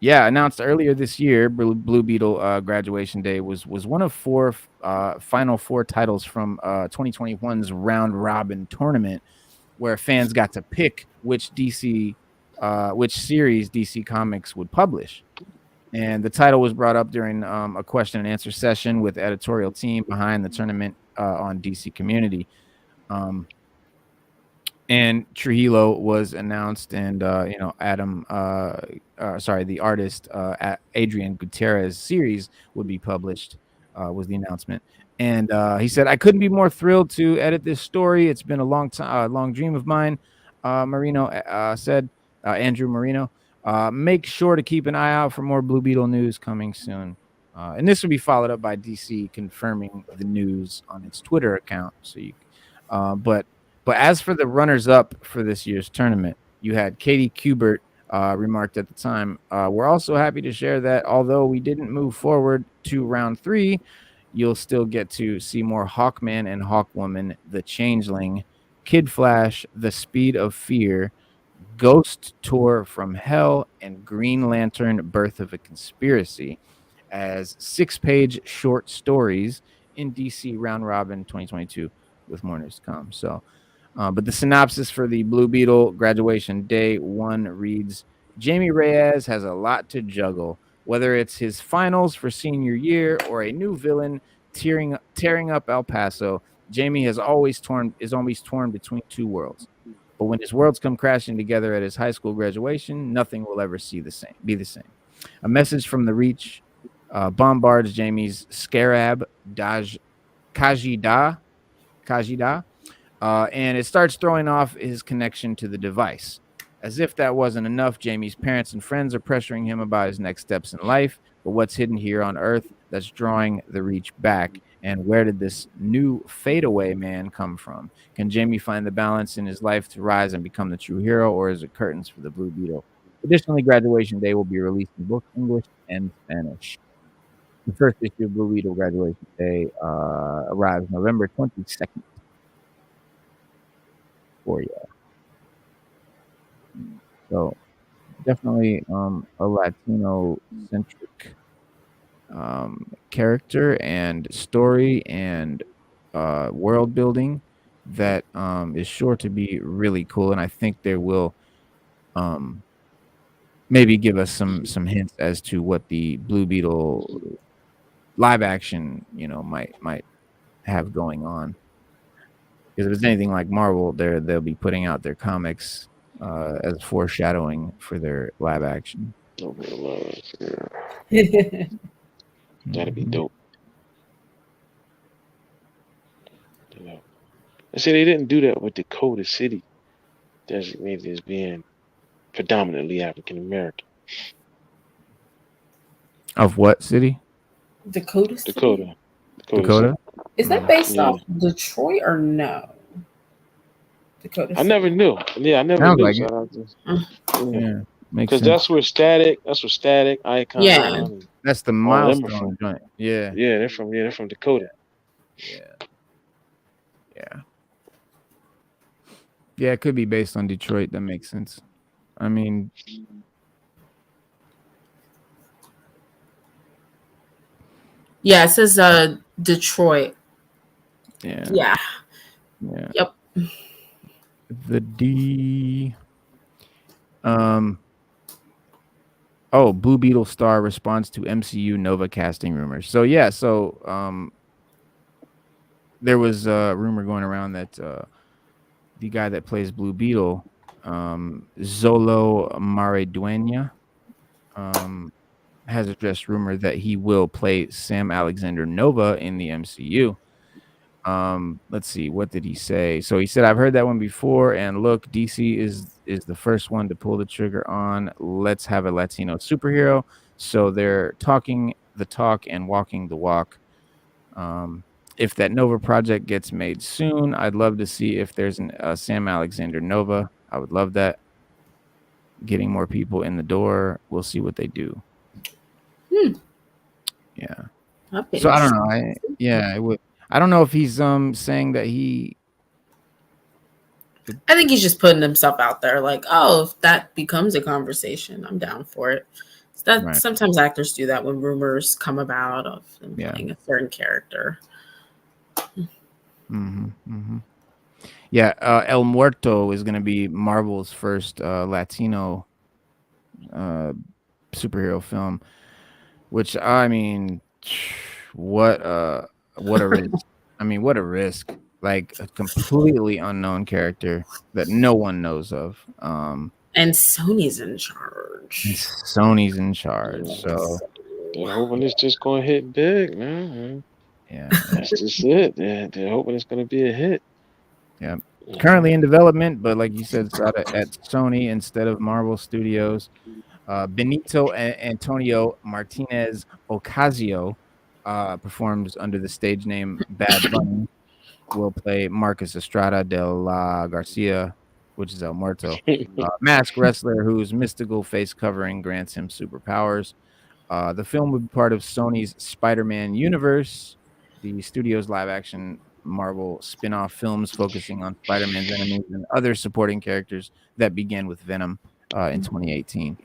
announced earlier this year, Blue Beetle Graduation Day was one of four final four titles from 2021's round robin tournament, where fans got to pick which series DC Comics would publish. And the title was brought up during a question and answer session with the editorial team behind the tournament on DC Community. And Trujillo was announced, and the artist Adrian Gutierrez series would be published. Was the announcement, and he said, "I couldn't be more thrilled to edit this story. It's been a long dream of mine." Marino said, Andrew Marino. Make sure to keep an eye out for more Blue Beetle news coming soon. And this will be followed up by DC confirming the news on its Twitter account. So but as for the runners-up for this year's tournament, you had Katie Kubert remarked at the time. We're also happy to share that although we didn't move forward to round 3, you'll still get to see more Hawkman and Hawkwoman, the Changeling, Kid Flash, The Speed of Fear, Ghost Tour from Hell, and Green Lantern, Birth of a Conspiracy as 6-page short stories in DC Round Robin 2022 with more news to come. So, but the synopsis for the Blue Beetle graduation day 1 reads, Jamie Reyes has a lot to juggle, whether it's his finals for senior year or a new villain tearing up El Paso. Jamie is always torn between two worlds. But when his worlds come crashing together at his high school graduation, nothing will ever be the same. A message from the Reach bombards Jamie's Scarab Kajida, and it starts throwing off his connection to the device. As if that wasn't enough, Jamie's parents and friends are pressuring him about his next steps in life, but what's hidden here on Earth that's drawing the Reach back, and where did this new fadeaway man come from? Can Jamie find the balance in his life to rise and become the true hero, or is it curtains for the Blue Beetle? Additionally, Graduation Day will be released in both English and Spanish. The first issue of Blue Beetle Graduation Day arrives November 22nd. For you. So definitely a Latino-centric character and story and world building that is sure to be really cool. And I think they will maybe give us some hints as to what the Blue Beetle live action, might have going on. Because if it's anything like Marvel, they'll be putting out their comics as foreshadowing for their live action. That'd be dope. I say they didn't do that with Dakota City, designated as being predominantly African American. Of what city? Dakota City? Dakota? Is that based off Detroit or no? Dakota City. I never knew. Yeah, I never Sounds knew. like So yeah, because that's where Static Icon. Yeah. That's the milestone joint. Yeah. Yeah, they're from Dakota. Yeah, it could be based on Detroit. That makes sense. I mean, yeah, it says Detroit. Yeah. Yep. The D. Blue Beetle star responds to MCU Nova casting rumors. So there was a rumor going around that the guy that plays Blue Beetle, Zolo Maridueña, has addressed rumor that he will play Sam Alexander Nova in the MCU. Let's see, what did he say? So he said, I've heard that one before, and look, DC is the first one to pull the trigger on let's have a Latino superhero. So they're talking the talk and walking the walk. If that Nova project gets made soon, I'd love to see if there's a Sam Alexander Nova. I would love that. Getting more people in the door. We'll see what they do. Yeah. So I don't know. I would. I don't know if he's saying that he. I think he's just putting himself out there, like, oh, if that becomes a conversation, I'm down for it. So that sometimes actors do that when rumors come about of them playing a certain character. Yeah, El Muerto is going to be Marvel's first Latino superhero film, which I mean, what a risk! I mean, what a risk! Like a completely unknown character that no one knows of. And Sony's in charge. So they're hoping it's just going to hit big, man. Yeah, that's just it. They're hoping it's going to be a hit. Yeah. Currently in development, but like you said, at Sony instead of Marvel Studios. Benito Antonio Martinez Ocasio performs under the stage name Bad Bunny. Will play Marcus Estrada de la Garcia, which is El Muerto. Masked wrestler whose mystical face covering grants him superpowers. The film would be part of Sony's Spider-Man universe, the studio's live-action Marvel spin-off films focusing on Spider-Man's enemies and other supporting characters that began with Venom in 2018.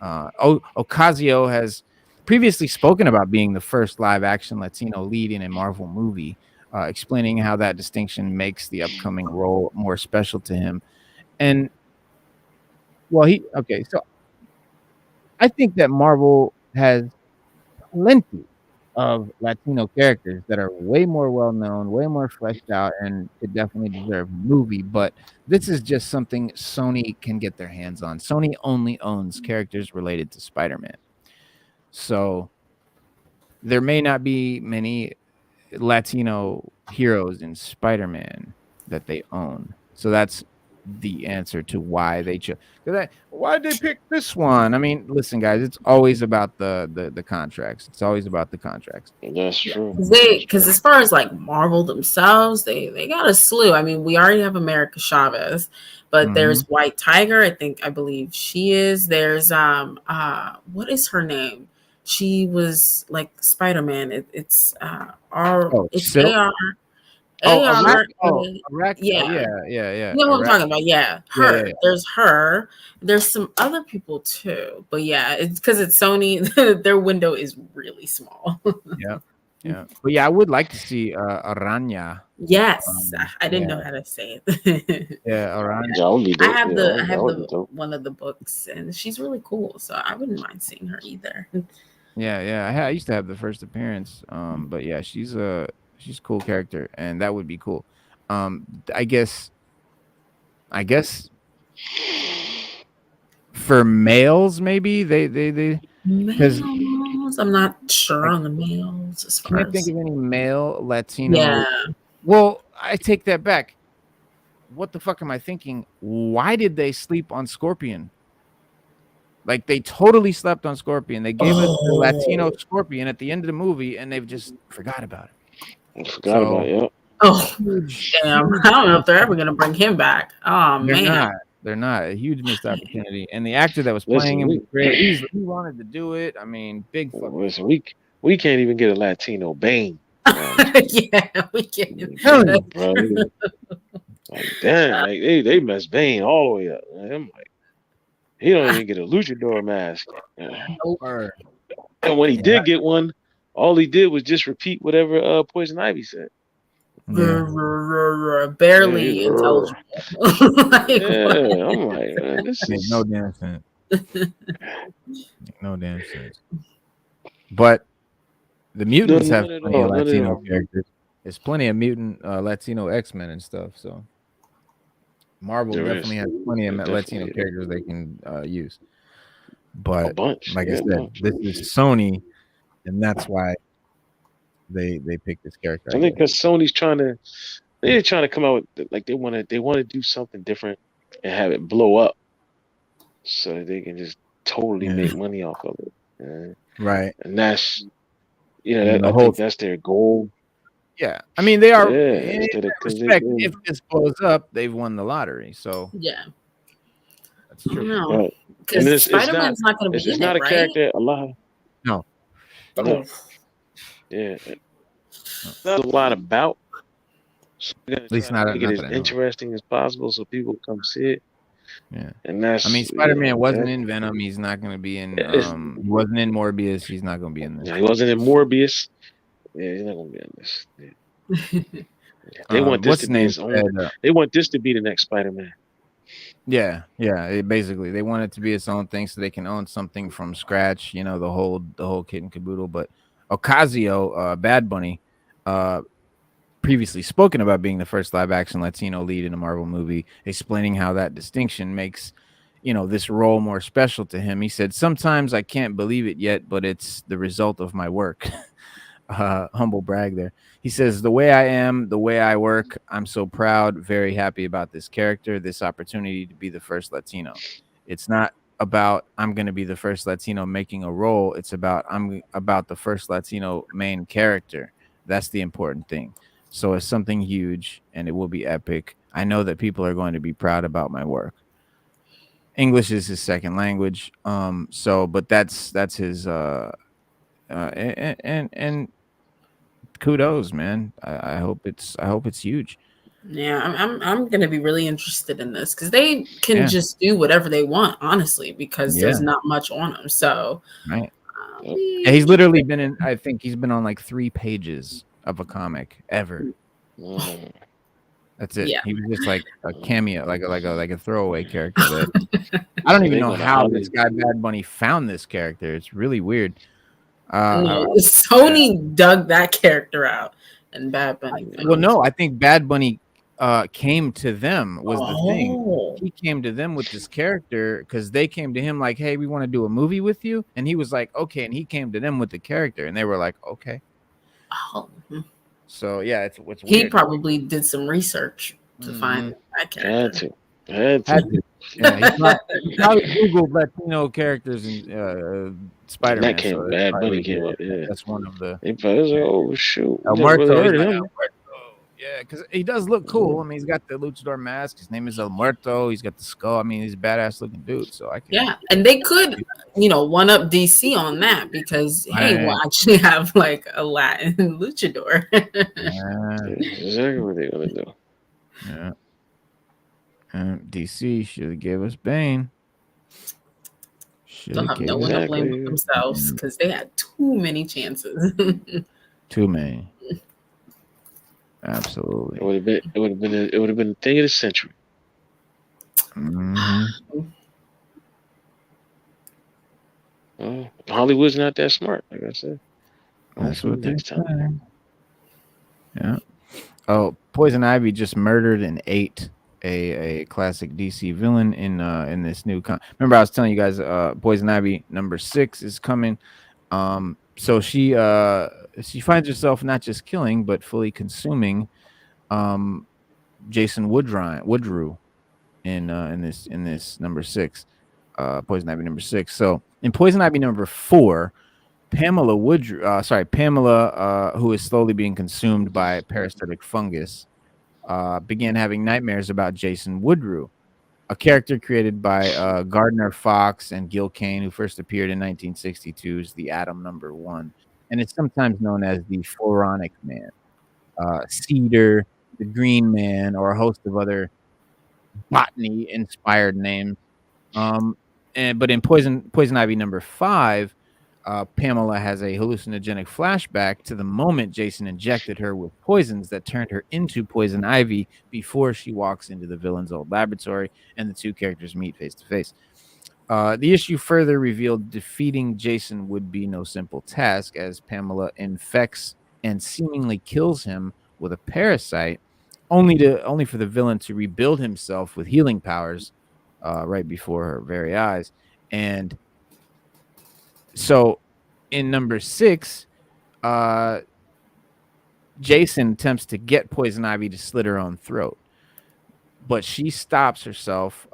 Ocasio has previously spoken about being the first live-action Latino lead in a Marvel movie, explaining how that distinction makes the upcoming role more special to him. And so I think that Marvel has plenty of Latino characters that are way more well known, way more fleshed out, and could definitely deserve a movie. But this is just something Sony can get their hands on. Sony only owns characters related to Spider-Man. So there may not be many Latino heroes in Spider-Man that they own. So that's the answer to why they chose. Why did they pick this one? I mean, listen, guys, it's always about the contracts. It's always about the contracts. That's true. Because as far as like Marvel themselves, they got a slew. I mean, we already have America Chavez, but there's White Tiger. I believe she is. There's what is her name? She was like Spider-Man. It's Silk? AR. Yeah. You know what I'm talking about? Yeah, her. Yeah. There's her. There's some other people too, but yeah, it's because it's Sony. Their window is really small. Yeah. But yeah, I would like to see Araña. Yes, I didn't know how to say it. Araña. I have the one of the books, and she's really cool. So I wouldn't mind seeing her either. Yeah. I used to have the first appearance. But yeah, she's a cool character, and that would be cool. I guess for males, maybe they because males, I'm not sure on the males. As far can't as... think of any male Latino. Yeah. Well, I take that back. What the fuck am I thinking? Why did they sleep on Scorpion? Like, they totally slept on Scorpion. They gave us the Latino Scorpion at the end of the movie, and they've just forgot about it. About it. Yep. Oh, damn! I don't know if they're ever gonna bring him back. Oh, They're not. A huge missed opportunity. And the actor that was playing him was great. He wanted to do it. I mean, big fuck. Listen, we can't even get a Latino Bane. Yeah, we can't. Bro, like, damn, like they messed Bane all the way up. I'm like, he don't even get a luchador mask. And when he did get one, all he did was just repeat whatever Poison Ivy said. Barely intelligible. I'm like, man, this is no damn sense. No damn sense. But the mutants have plenty of Latino characters. There's plenty of mutant Latino X-Men and stuff. So Marvel definitely has plenty of Latino characters they can use. But like I said, this is Sony, and that's why they picked this character. I think because Sony's trying to come out with, like, they want to do something different and have it blow up, so that they can just totally make money off of it. Right. And that's I think that's their goal. Yeah, I mean, they are. If this blows up, they've won the lottery. So yeah, that's true. No, because Spider-Man's not going to be in it, right? It's not a character. A lot. No. Yeah, not a lot about. So at least not make it as interesting as possible, so people come see it. Yeah, and that's. I mean, Spider-Man wasn't in Venom. He's not going to be in. He wasn't in Morbius. He's not going to be in this. Yeah, he wasn't in Morbius. Yeah, he's not going to be in this. Yeah. They want this to be his own. They want this to be the next Spider-Man. Yeah. Basically, they want it to be its own thing, so they can own something from scratch. You know, the whole kit and caboodle. But Ocasio, Bad Bunny, previously spoken about being the first live-action Latino lead in a Marvel movie, explaining how that distinction makes, this role more special to him. He said, "Sometimes I can't believe it yet, but it's the result of my work." Humble brag there. He says, "The way I am, the way I work, I'm so proud, very happy about this character, this opportunity to be the first Latino. It's not about I'm going to be the first Latino making a role. It's about I'm about the first Latino main character. That's the important thing. So it's something huge, and it will be epic. I know that people are going to be proud about my work. English is his second language. So, but that's his. And kudos, man. I hope it's huge. Yeah, I'm gonna be really interested in this because they can Yeah. just do whatever they want, honestly, because Yeah. there's not much on them. So Right. I'll Yeah, he's be literally been in. I think he's been on like 3 pages of a comic ever. Mm. That's it. yeah. He was just like a cameo, like a throwaway character. That I don't So even they're know gonna how Holly. this guy Bad Bunny found this character. It's really weird. No, Sony dug that character out, and Bad Bunny Well, found no, I think Bad Bunny came to them was the thing. Oh, He came to them with this character because they came to him like, "Hey, we want to do a movie with you," and he was like, "Okay," and he came to them with the character, and they were like, "Okay." oh. So yeah, it's He weird. probably did some research to find that Had character. to. Had Had to. to. Yeah, he probably Googled Latino characters in And that Spider-Man. So came. that's Bad probably Bunny came up. Yeah. that's one of the They probably was like, oh shoot, El we never really Muerto. He's heard of like him. El Muerto. Yeah, because he does look cool. I mean, he's got the luchador mask. His name is El Muerto. He's got the skull. I mean, he's a badass looking dude. So I can. Yeah, and they could, one up DC on that because hey, we'll Right. actually have like a Latin luchador. Yeah. Exactly what they're gonna do. Yeah. DC should have gave us Bane. They'll have no one to blame but themselves because they had too many chances. Too many. Absolutely. It would have been. It would have been the thing of the century. Oh, Hollywood's not that smart, like I said. That's what next they time. Yeah. Oh, Poison Ivy just murdered and ate a classic DC villain in this new remember I was telling you guys Poison Ivy #6 is coming. So she finds herself not just killing but fully consuming Jason Woodrue in this #6, Poison Ivy #6. So in Poison Ivy #4, Pamela Pamela, who is slowly being consumed by parasitic fungus, began having nightmares about Jason Woodrue, a character created by Gardner Fox and Gil Kane, who first appeared in 1962's The Atom #1, and it's sometimes known as the Floronic Man, Cedar, the Green Man, or a host of other botany-inspired names. But in Poison Ivy #5, Pamela has a hallucinogenic flashback to the moment Jason injected her with poisons that turned her into Poison Ivy before she walks into the villain's old laboratory and the two characters meet face to face. The issue further revealed defeating Jason would be no simple task, as Pamela infects and seemingly kills him with a parasite, only for the villain to rebuild himself with healing powers right before her very eyes. And so in #6, Jason attempts to get Poison Ivy to slit her own throat, but she stops herself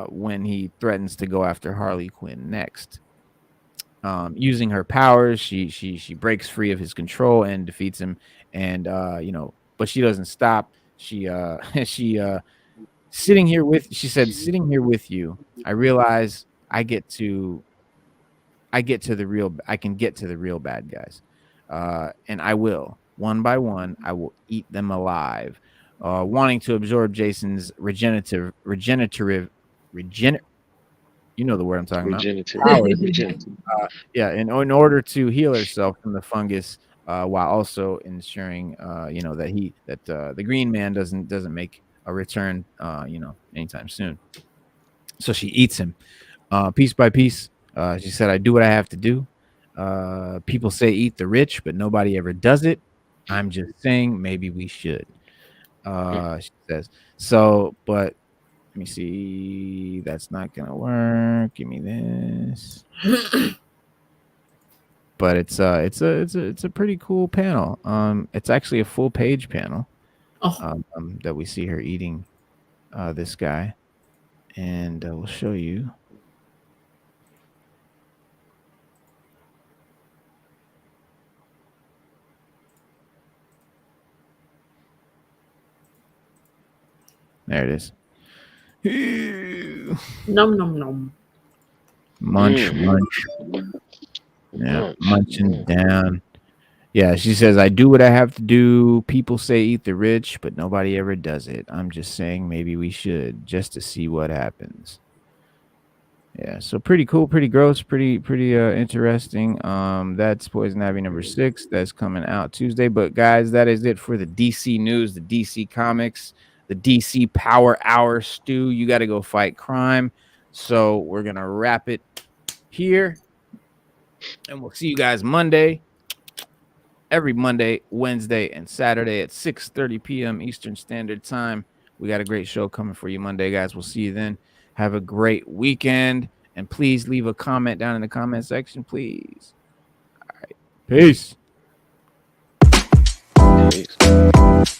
when he threatens to go after Harley Quinn next. Using her powers, she breaks free of his control and defeats him. And but she doesn't stop. She sitting here with you, I realize I can get to the real bad guys, and I will, one by one, I will eat them alive. Wanting to absorb Jason's regenerative, you know the word I'm talking about. Regenerative. Yeah, in order to heal herself from the fungus, while also ensuring, that the Green Man doesn't make a return, anytime soon. So she eats him, piece by piece. She said, "I do what I have to do. People say eat the rich, but nobody ever does it. I'm just saying maybe we should." She says. So, but let me see. That's not gonna work. Give me this. But it's a pretty cool panel. It's actually a full page panel. That we see her eating this guy, and we'll show you. There it is. Num num num. Munch. Yeah, munching down. Yeah, she says, I do what I have to do. People say eat the rich, but nobody ever does it. I'm just saying maybe we should just to see what happens. Yeah, so pretty cool, pretty gross, pretty interesting. That's Poison Ivy number 6. That's coming out Tuesday. But guys, that is it for the DC news, the DC comics, the DC Power Hour. Stu, you got to go fight crime. So we're gonna wrap it here, and we'll see you guys Monday. Every Monday, Wednesday, and Saturday at 6:30 p.m. Eastern Standard Time. We got a great show coming for you Monday, guys. We'll see you then. Have a great weekend. And please leave a comment down in the comment section, please. All right. Peace. Peace.